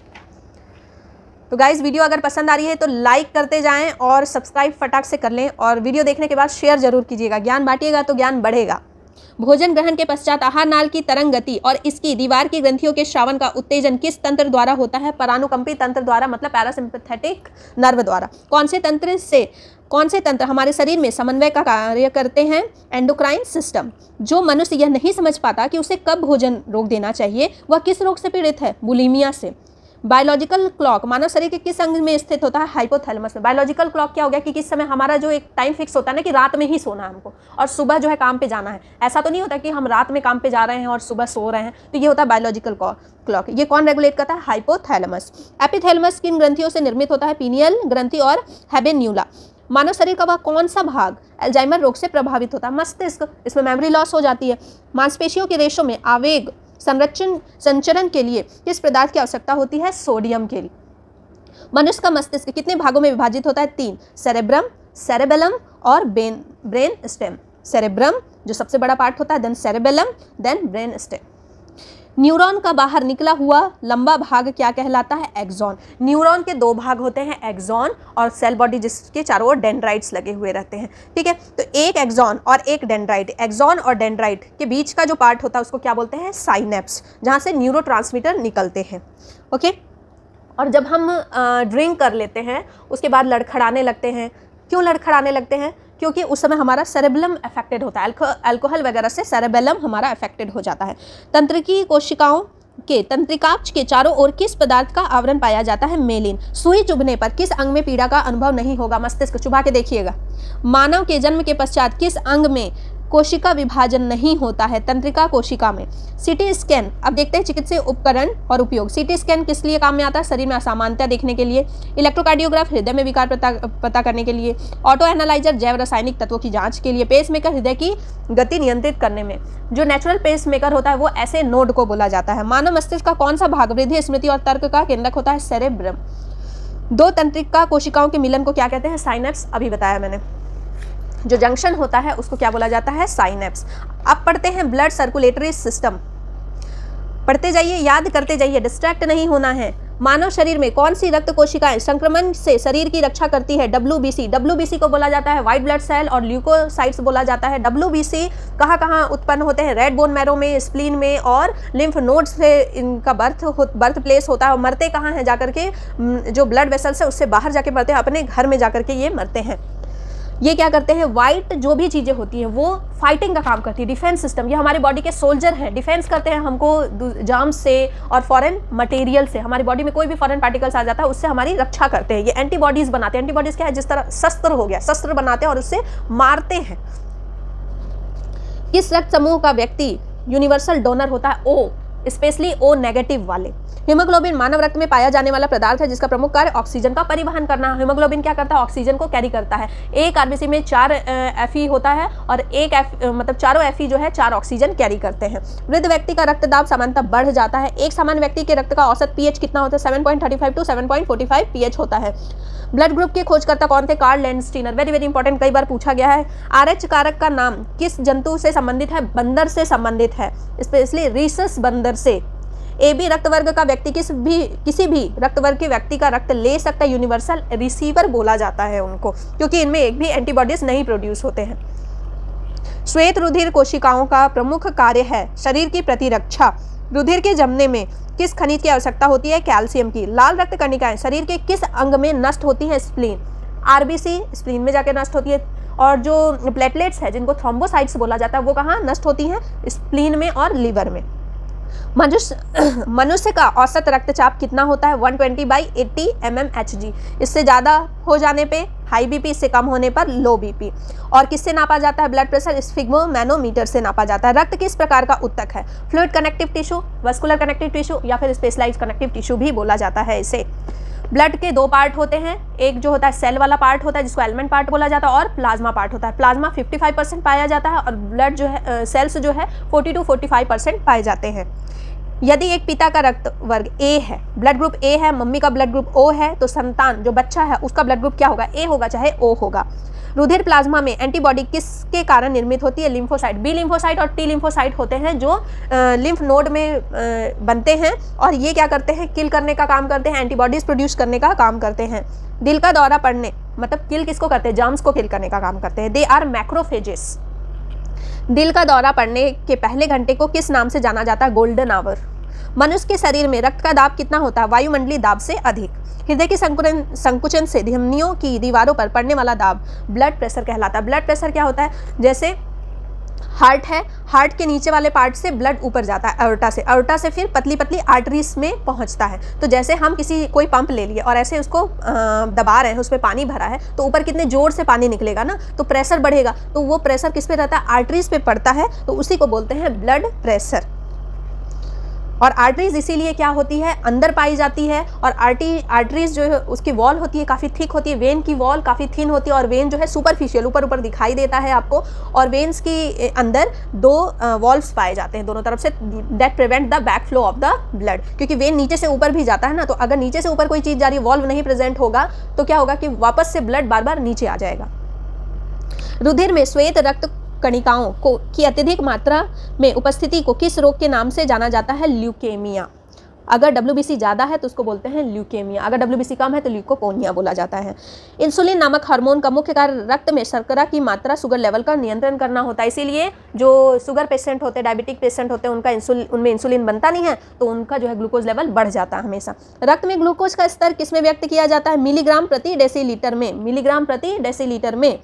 तो गाइस, वीडियो अगर पसंद आ रही है तो लाइक करते जाएं और सब्सक्राइब फटाक से कर लें, और वीडियो देखने के बाद शेयर जरूर कीजिएगा। ज्ञान बांटिएगा तो ज्ञान बढ़ेगा। भोजन ग्रहण के पश्चात आहार नाल की तरंग गति और इसकी दीवार की ग्रंथियों के श्रावण का उत्तेजन किस तंत्र द्वारा होता है? परानुकंपी तंत्र द्वारा, मतलब पैरासिम्पैथेटिक नर्व द्वारा। कौन से तंत्र से कौन से तंत्र हमारे शरीर में समन्वय का कार्य करते हैं? Endocrine system. जो मनुष्य यह नहीं समझ पाता कि उसे कब भोजन रोक देना चाहिए, वह किस रोग से पीड़ित है? बुलिमिया से। बायोलॉजिकल क्लॉक मानव शरीर के किस अंग में स्थित होता है? हाइपोथैलेमस में। बायोलॉजिकल क्लॉक क्या हो गया कि किस समय हमारा जो एक टाइम फिक्स होता है ना कि रात में ही सोना है हमको और सुबह जो है काम पे जाना है, ऐसा तो नहीं होता कि हम रात में काम पे जा रहे हैं और सुबह सो रहे हैं, तो ये होता है बायोलॉजिकल क्लॉक। ये कौन रेगुलेट करता है? हाइपोथैलेमस। एपिथैलेमस किन ग्रंथियों से निर्मित होता है? पीनियल ग्रंथि और हैबेन्यूला। मानव शरीर का वह कौन सा भाग अल्जाइमर रोग से प्रभावित होता है? मस्तिष्क। इसमें मेमोरी लॉस हो जाती है। मांसपेशियों के रेशों में आवेग संचरण के लिए किस पदार्थ की आवश्यकता होती है? सोडियम के लिए। मनुष्य का मस्तिष्क कितने भागों में विभाजित होता है? 3, सेरेब्रम, सेरेबेलम और ब्रेन स्टेम। सेरेब्रम जो सबसे बड़ा पार्ट होता है, then cerebellum, then brain stem. Neuron का बाहर निकला हुआ लंबा भाग क्या कहलाता है? एक्सॉन। न्यूरॉन के 2 भाग होते हैं, एक्सॉन और सेल बॉडी जिसके चारों ओर डेंड्राइट्स लगे हुए रहते हैं। ठीक है, तो एक एक्सॉन और एक डेंड्राइट, एक्सॉन और डेंड्राइट के बीच का जो पार्ट होता है उसको क्या बोलते हैं? साइनेप्स, जहाँ से न्यूरोट्रांसमीटर निकलते हैं। ओके, और जब हम ड्रिंक कर लेते हैं उसके बाद लड़खड़ाने लगते हैं। क्यों लड़खड़ाने लगते हैं? क्योंकि उस समय हमारा सेरेबेलम अफेक्टेड होता है, अल्कोहल वगैरह से सेरेबेलम हमारा अफेक्टेड हो जाता है। तंत्रिकी कोशिकाओं के तंत्रिकाक्ष के चारों ओर किस पदार्थ का आवरण पाया जाता है? मेलिन। सुई चुभने पर किस अंग में पीड़ा का अनुभव नहीं होगा? मस्तिष्क। चुभा के देखिएगा। मानव के जन्म के पश्चात किस अंग में कोशिका विभाजन नहीं होता है? तंत्रिका कोशिका में। सीटी स्कैन, अब देखते हैं चिकित्सीय उपकरण और उपयोग। सीटी स्कैन किस लिए काम में आता है? शरीर में असामान्यता देखने के लिए। इलेक्ट्रोकार्डियोग्राफ हृदय में विकार पता करने के लिए। ऑटो एनालाइजर जैव रासायनिक तत्वों की जांच के लिए। पेसमेकर हृदय की गति नियंत्रित करने में। जो नेचुरल पेसमेकर होता है वो ऐसे नोड को बोला जाता है। मानव मस्तिष्क का कौन सा भाग वृद्धि, स्मृति और तर्क का केंद्रक होता है? सेरेब्रम। 2 तंत्रिका कोशिकाओं के मिलन को क्या कहते हैं? साइनेप्स। अभी बताया मैंने। जो जंक्शन होता है उसको क्या बोला जाता है? साइनेप्स। अब पढ़ते हैं ब्लड सर्कुलेटरी सिस्टम। पढ़ते जाइए, याद करते जाइए, डिस्ट्रैक्ट नहीं होना है। मानव शरीर में कौन सी रक्त कोशिकाएं संक्रमण से शरीर की रक्षा करती है? WBC। WBC को बोला जाता है व्हाइट ब्लड सेल और ल्यूकोसाइट्स बोला जाता है। WBC कहाँ कहाँ उत्पन्न होते हैं? रेड बोन मैरो में, स्प्लीन में और लिम्फ नोड्स से इनका बर्थ प्लेस होता है। और मरते कहाँ हैं? जाकर के जो ब्लड वेसल्स है उससे बाहर जाके मरते हैं, अपने घर में जाकर के ये मरते हैं। ये क्या करते हैं? वाइट जो भी चीज़ें होती हैं वो फाइटिंग का काम करती है। डिफेंस सिस्टम, ये हमारे बॉडी के सोल्जर हैं, डिफेंस करते हैं हमको जार्म्स से और फॉरेन मटेरियल से। हमारी बॉडी में कोई भी फॉरेन पार्टिकल्स आ जाता है उससे हमारी रक्षा करते हैं। ये एंटीबॉडीज़ बनाते हैं। एंटीबॉडीज़ क्या है? जिस तरह शस्त्र हो गया, शस्त्र बनाते हैं और उससे मारते हैं। किस रक्त समूह का व्यक्ति यूनिवर्सल डोनर होता है? O, स्पेशली O नेगेटिव वाले। हीमोग्लोबिन मानव रक्त में पाया जाने वाला पदार्थ है जिसका प्रमुख कार्य ऑक्सीजन का परिवहन करना है। हीमोग्लोबिन क्या करता है? ऑक्सीजन को कैरी करता है। एक आरबीसी में 4 Fe होता है और एक मतलब चारों Fe जो है 4 ऑक्सीजन कैरी करते हैं। वृद्ध व्यक्ति का रक्तदाब सामान्यतः बढ़ जाता है। एक सामान्य व्यक्ति के रक्त का औसत pH कितना होता है? 7.35 to 7.45 pH होता है। ब्लड ग्रुप के खोजकर्ता कौन थे? Karl Landsteiner. Very very important, कई बार पूछा गया है। RH कारक का नाम किस जंतु से संबंधित है? बंदर से संबंधित है, स्पेशली रीसस बंदर से। AB रक्त वर्ग का व्यक्ति किसी भी रक्त वर्ग के व्यक्ति का रक्त ले सकता है। यूनिवर्सल रिसीवर बोला जाता है उनको, क्योंकि इनमें एक भी एंटीबॉडीज नहीं प्रोड्यूस होते हैं। श्वेत रुधिर कोशिकाओं का प्रमुख कार्य है शरीर की प्रतिरक्षा। रुधिर के जमने में किस खनिज की आवश्यकता होती है? कैल्शियम की। लाल रक्त कणिकाएं शरीर के किस अंग में नष्ट होती हैं? स्प्लीन। RBC स्प्लीन में जाकर नष्ट होती है। और जो प्लेटलेट्स है जिनको थ्रोम्बोसाइट्स बोला जाता है वो कहाँ नष्ट होती हैं? स्प्लीन में और लीवर में। मनुष्य का औसत रक्तचाप कितना होता है? 120/80 mmHg। इससे ज़्यादा हो जाने पे हाई BP, इससे कम होने पर लो BP। और किससे नापा जाता है ब्लड प्रेशर? स्फिग्मोमैनोमीटर से नापा जाता है। रक्त किस प्रकार का ऊतक है? Fluid connective tissue, vascular connective tissue या फिर स्पेशलाइज्ड कनेक्टिव टिश्यू भी बोला जाता है इसे। ब्लड के 2 पार्ट होते हैं, एक जो होता है सेल वाला पार्ट होता है जिसको एलिमेंट पार्ट बोला जाता है और प्लाज्मा पार्ट होता है। प्लाज्मा 55% पाया जाता है और ब्लड जो है सेल्स जो है 40 to 45% पाए जाते हैं। यदि एक पिता का रक्त वर्ग A है, ब्लड ग्रुप A है, मम्मी का ब्लड ग्रुप O है, तो संतान जो बच्चा है उसका ब्लड ग्रुप क्या होगा? A होगा चाहे O होगा। रुधिर प्लाज्मा में एंटीबॉडी किसके कारण निर्मित होती है? लिम्फोसाइट। B लिम्फोसाइट और T लिम्फोसाइट होते हैं जो लिम्फ नोड में बनते हैं और ये क्या करते हैं? किल करने का काम करते हैं, एंटीबॉडीज प्रोड्यूस करने का काम करते हैं। दिल का दौरा पड़ने, मतलब किल किसको करते हैं? जर्म्स को किल करने का काम करते हैं। They are macrophages. दिल का दौरा पड़ने के पहले घंटे को किस नाम से जाना जाता है? Golden hour. मनुष्य के शरीर में रक्त का दाब कितना होता है? वायुमंडलीय दाब से अधिक। हृदय की संकुचन से धमनियों की दीवारों पर पड़ने वाला दाब ब्लड प्रेशर कहलाता है। ब्लड प्रेशर क्या होता है, जैसे हार्ट है, हार्ट के नीचे वाले पार्ट से ब्लड ऊपर जाता है अयोर्टा से फिर पतली पतली आर्टरीज में पहुंचता है। तो जैसे हम कोई पंप ले लिए और ऐसे उसको दबा रहे हैं, उसमें पानी भरा है, तो ऊपर कितने जोर से पानी निकलेगा ना, तो प्रेशर बढ़ेगा। तो वो प्रेशर किस पे रहता है, आर्टरीज पे पड़ता है, तो उसी को बोलते हैं ब्लड प्रेशर। और आर्टरीज इसीलिए क्या होती है, अंदर पाई जाती है, और आर्टरीज जो है उसकी वॉल होती है काफ़ी थिक होती है, वेन की वॉल काफ़ी थिन होती है, और वेन जो है सुपरफिशियल ऊपर ऊपर दिखाई देता है आपको, और वेन्स की अंदर 2 वॉल्व्स पाए जाते हैं दोनों तरफ से, that prevent the back flow of the blood. क्योंकि वेन नीचे से ऊपर भी जाता है ना, तो अगर नीचे से ऊपर कोई चीज़ जा रही है, वॉल्व नहीं प्रेजेंट होगा, तो क्या होगा कि वापस से ब्लड बार बार नीचे आ जाएगा। रुधिर में श्वेत रक्त कणिकाओं की अत्यधिक मात्रा में उपस्थिति को किस रोग के नाम से जाना जाता है, ल्यूकेमिया। अगर WBC ज़्यादा है तो उसको बोलते हैं ल्यूकेमिया, अगर WBC कम है तो ल्यूकोपोनिया बोला जाता है। इंसुलिन नामक हार्मोन का मुख्य कार्य रक्त में शर्करा की मात्रा, शुगर लेवल का नियंत्रण करना होता है। इसीलिए जो शुगर पेशेंट होते हैं, डायबिटिक पेशेंट होते हैं, उनमें इंसुलिन बनता नहीं है, तो उनका जो है ग्लूकोज लेवल बढ़ जाता है हमेशा। रक्त में ग्लूकोज का स्तर किस में व्यक्त किया जाता है, मिलीग्राम प्रति डेसीलीटर में। मिलीग्राम प्रति डेसीलीटर में।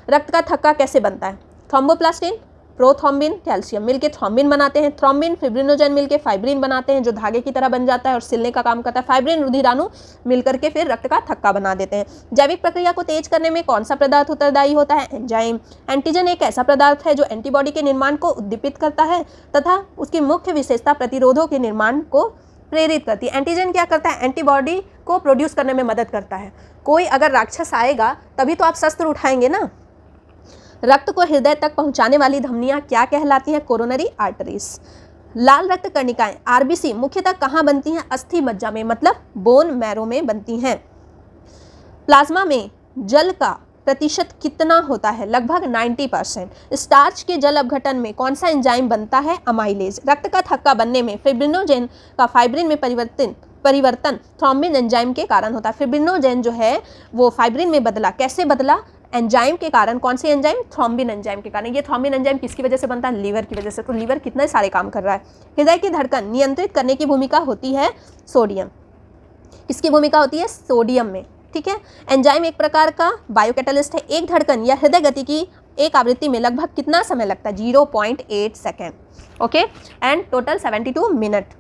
रक्त का थक्का कैसे बनता है, थ्रोम्बोप्लास्टिन, प्रोथ्रोम्बिन, कैल्शियम मिलके थ्रोम्बिन बनाते हैं। थ्रोम्बिन फिब्रिनोजन मिलके फाइब्रिन बनाते हैं, जो धागे की तरह बन जाता है और सिलने का काम करता है। फाइब्रिन रुधिराणु मिलकर के फिर रक्त का थक्का बना देते हैं। जैविक प्रक्रिया को तेज करने में कौन सा पदार्थ उत्तरदायी होता है, एंजाइम। एंटीजन एक ऐसा पदार्थ है जो एंटीबॉडी के निर्माण को उद्दीपित करता है तथा उसकी मुख्य विशेषता प्रतिरोधों के निर्माण को प्रेरित करती है। एंटीजन क्या करता है, एंटीबॉडी को प्रोड्यूस करने में मदद करता है। कोई अगर राक्षस आएगा तभी तो आप शस्त्र उठाएंगे ना। रक्त को हृदय तक पहुंचाने वाली धमनियां क्या कहलाती हैं, कोरोनरी आर्टरीज। लाल रक्त कणिकाएं RBC मुख्यतः कहाँ बनती हैं, अस्थि मज्जा में, मतलब बोन मैरो में बनती हैं। प्लाज्मा में जल का प्रतिशत कितना होता है, लगभग 90%। स्टार्च के जल अपघटन में कौन सा एंजाइम बनता है, अमाइलेज। रक्त का थक्का बनने में फिब्रिनोजेन का फाइब्रिन में परिवर्तन थ्रोम्बिन एंजाइम के कारण होता है। फिब्रिनोजेन जो है वो फाइब्रिन में बदला, कैसे बदला, एंजाइम के कारण। कौन से एंजाइम, थ्रोम्बिन एंजाइम के कारण। ये थ्रोम्बिन एंजाइम किसकी वजह से बनता है, लीवर की वजह से। तो लीवर कितने सारे काम कर रहा है। हृदय की धड़कन नियंत्रित करने की भूमिका होती है सोडियम। किसकी भूमिका होती है, सोडियम में, ठीक है। एंजाइम एक प्रकार का बायोकैटालिस्ट है। एक धड़कन या हृदय गति की एक आवृत्ति में लगभग कितना समय लगता है, 0.8 second, okay, and total 72 minute.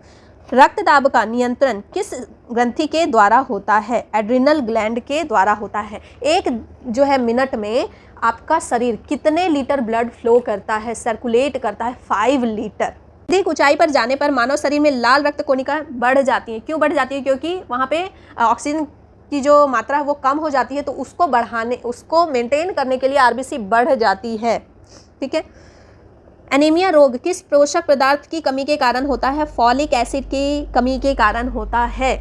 रक्त दाब का नियंत्रण किस ग्रंथि के द्वारा होता है, एड्रिनल ग्लैंड के द्वारा होता है। एक जो है मिनट में आपका शरीर कितने लीटर ब्लड फ्लो करता है, सर्कुलेट करता है, 5 लीटर। अधिक ऊंचाई पर जाने पर मानव शरीर में लाल रक्त कोशिका बढ़ जाती है। क्यों बढ़ जाती है, क्योंकि वहाँ पे ऑक्सीजन की जो मात्रा है वो कम हो जाती है, तो उसको मेंटेन करने के लिए RBC बढ़ जाती है, ठीक है। एनीमिया रोग किस पोषक पदार्थ की कमी के कारण होता है, फॉलिक एसिड की कमी के कारण होता है।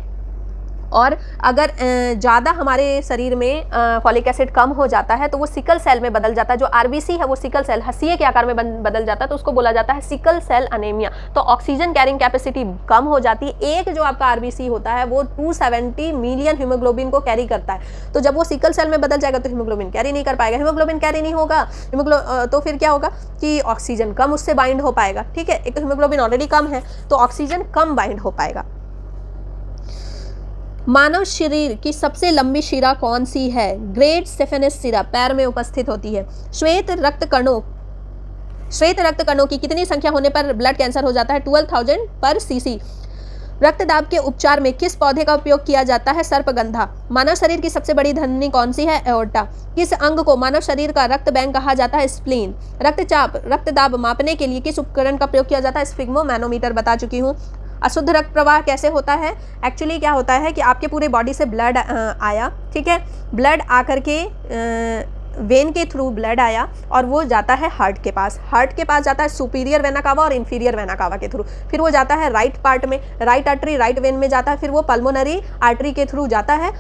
और अगर ज़्यादा हमारे शरीर में फॉलिक एसिड कम हो जाता है तो वो सिकल सेल में बदल जाता है। जो RBC है वो सिकल सेल हसीए के आकार में बदल जाता है, तो उसको बोला जाता है सिकल सेल अनेमिया। तो ऑक्सीजन कैरिंग कैपेसिटी कम हो जाती है। एक जो आपका RBC होता है वो 270 मिलियन हीमोग्लोबिन को कैरी करता है। तो जब वो सिकल सेल में बदल जाएगा तो हीमोग्लोबिन कैरी नहीं कर पाएगा। हीमोग्लोबिन कैरी नहीं होगा तो फिर क्या होगा कि ऑक्सीजन कम उससे बाइंड हो पाएगा, ठीक है। एक तो हीमोग्लोबिन ऑलरेडी कम है तो ऑक्सीजन कम बाइंड हो पाएगा। मानव शरीर की सबसे लंबी शिरा कौन सी है, ग्रेट स्टेफेनस शिरा, पैर में उपस्थित होती है। श्वेत रक्त कणों की कितनी संख्या होने पर ब्लड कैंसर हो जाता है, 12,000 पर cc। रक्तदाब के उपचार में किस पौधे का उपयोग किया जाता है, सर्पगंधा। मानव शरीर की सबसे बड़ी धमनी कौन सी है, एओर्टा। किस अंग को मानव शरीर का रक्त बैंक कहा जाता है, स्प्लीन। रक्तचाप रक्तदाब मापने के लिए किस उपकरण का प्रयोग किया जाता है, स्फिग्मोमैनोमीटर, बता चुकी हूँ। अशुद्ध रक्त प्रवाह कैसे होता है, एक्चुअली क्या होता है कि आपके पूरे बॉडी से ब्लड आया, ठीक है। ब्लड आकर के वेन के थ्रू ब्लड आया और वो जाता है हार्ट के पास जाता है सुपीरियर वेना कावा और इन्फीरियर वेना कावा के थ्रू। फिर वो जाता है राइट पार्ट में, राइट आर्टरी राइट वेन में जाता है। फिर वो पल्मोनरी आर्टरी के थ्रू जाता है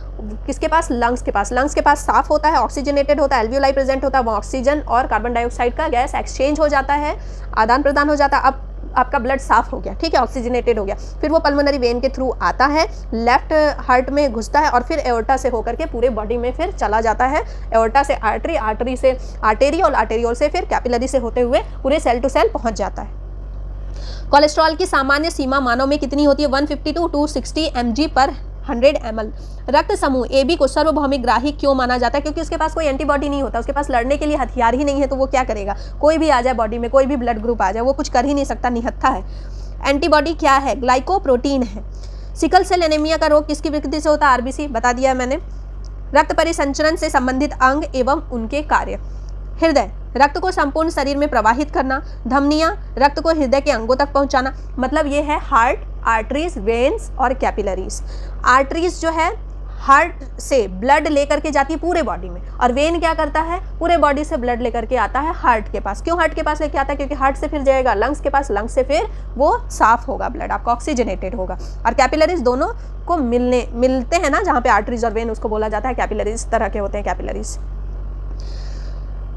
किसके पास, लंग्स के पास साफ होता है, ऑक्सीजनेटेड होता है, एल्वियोलाई प्रेजेंट होता है, वो ऑक्सीजन और कार्बन डाइऑक्साइड का गैस एक्सचेंज हो जाता है, आदान प्रदान हो जाता है। अब आपका ब्लड साफ हो गया, ठीक है, ऑक्सीजनेटेड हो गया। फिर वो पल्मोनरी वेन के थ्रू आता है, लेफ्ट हार्ट में घुसता है और फिर एओर्टा से होकर के पूरे बॉडी में फिर चला जाता है। एओर्टा से आर्टरी, आर्टरी से आर्टेरियोल, आर्टेरियोल से फिर कैपिलरी से होते हुए पूरे सेल टू सेल पहुंच जाता है। कोलेस्ट्रॉल की सामान्य सीमा मानव में कितनी होती है, 150 to 260 mg पर 100 ml। रक्त समूह AB को सार्वभौमिकग्राही क्यों माना जाता है? क्योंकि उसके पास कोई एंटीबॉडी नहीं होता, उसके पास लड़ने के लिए हथियार ही नहीं है, तो वो क्या करेगा? कोई भी आ जाए बॉडी में, कोई भी ब्लड ग्रुप आ जाए, वो कुछ कर ही नहीं सकता, निहत्था है। एंटीबॉडी क्या है? ग्लाइकोप्रोटीन है। सिकल सेल एनीमिया का रोग किसकी विकृति से होता है? RBC, बता दिया है मैंने। रक्त परिसंचरण से संबंधित अंग एवं उनके कार्य। हृदय, रक्त को संपूर्ण शरीर में प्रवाहित करना। धमनियां, रक्त को हृदय के अंगों तक पहुंचाना। मतलब ये है हार्ट, आर्टरीज, वेन्स और कैपिलरीज। आर्टरीज जो है हार्ट से ब्लड लेकर के जाती है पूरे बॉडी में, और वेन क्या करता है? पूरे बॉडी से ब्लड लेकर के आता है हार्ट के पास। क्यों हार्ट के पास लेके आता है? क्योंकि हार्ट से फिर जाएगा लंग्स के पास, लंग्स से फिर वो साफ होगा, ब्लड आपका ऑक्सीजनेटेड होगा। और कैपिलरीज दोनों को मिलते हैं ना, जहाँ पे आर्टरीज और वेन, उसको बोला जाता है कैपिलरीज। तरह के होते हैं कैपिलरीज।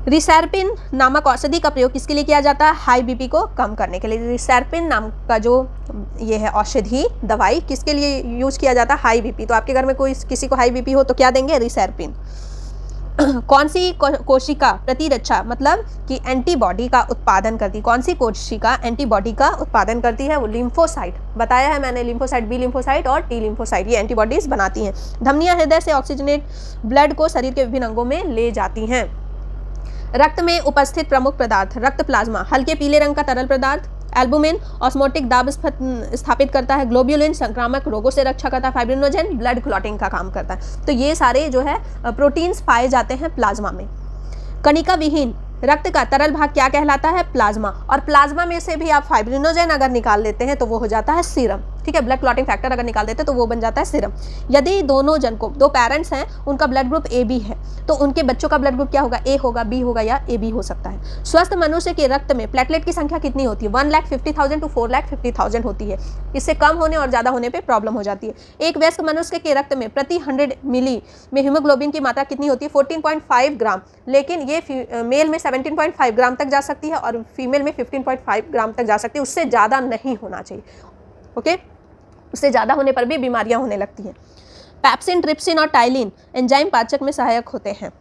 रिसर्पिन नामक औषधि का प्रयोग किसके लिए किया जाता है? हाई बीपी को कम करने के लिए। रिसर्पिन नाम का जो ये है औषधि दवाई किसके लिए यूज किया जाता है? High BP. तो आपके घर में कोई किसी को हाई बीपी हो तो क्या देंगे? रिसर्पिन। कौन सी कोशिका प्रतिरक्षा मतलब कि एंटीबॉडी का उत्पादन करती? कौन सी कोशिका एंटीबॉडी का उत्पादन करती है? वो लिम्फोसाइट। बताया है मैंने, लिम्फोसाइट, बी लिम्फोसाइट और टी लिम्फोसाइट, ये एंटीबॉडीज बनाती हैं। धमनियां हृदय से ऑक्सीजनेट ब्लड को शरीर के विभिन्न अंगों में ले जाती हैं। रक्त में उपस्थित प्रमुख पदार्थ। रक्त प्लाज्मा, हल्के पीले रंग का तरल पदार्थ। एल्बुमिन ऑस्मोटिक दाब स्थापित करता है। ग्लोब्यूलिन संक्रामक रोगों से रक्षा करता है। फाइब्रिनोजेन ब्लड क्लॉटिंग का काम करता है। तो ये सारे जो है प्रोटीन्स पाए जाते हैं प्लाज्मा में। कणिका विहीन रक्त का तरल भाग क्या कहलाता है? प्लाज्मा। और प्लाज्मा में से भी आप फाइब्रिनोजेन अगर निकाल लेते हैं तो वो हो जाता है सीरम। ठीक है, ब्लड क्लॉटिंग फैक्टर अगर निकाल देते हैं तो वो बन जाता है सीरम। यदि दोनों जन को, दो पेरेंट्स हैं, उनका ब्लड ग्रुप AB है, तो उनके बच्चों का ब्लड ग्रुप क्या होगा? A होगा, B होगा या AB हो सकता है। स्वस्थ मनुष्य के रक्त में प्लेटलेट की संख्या कितनी होती है? 1,50,000 to 4,50,000 होती है। इससे कम होने और ज़्यादा होने पर प्रॉब्लम हो जाती है। एक वयस्क मनुष्य के रक्त में प्रति 100 मिली में हीमोग्लोबिन की मात्रा कितनी होती है? 14.5 ग्राम। लेकिन ये मेल में 17.5 ग्राम तक जा सकती है और फीमेल में 15.5 ग्राम तक जा सकती है। उससे ज़्यादा नहीं होना चाहिए। ओके, उससे ज़्यादा होने पर भी बीमारियां होने लगती हैं। पैप्सिन, ट्रिप्सिन और टाइलिन एंजाइम पाचक में सहायक होते हैं।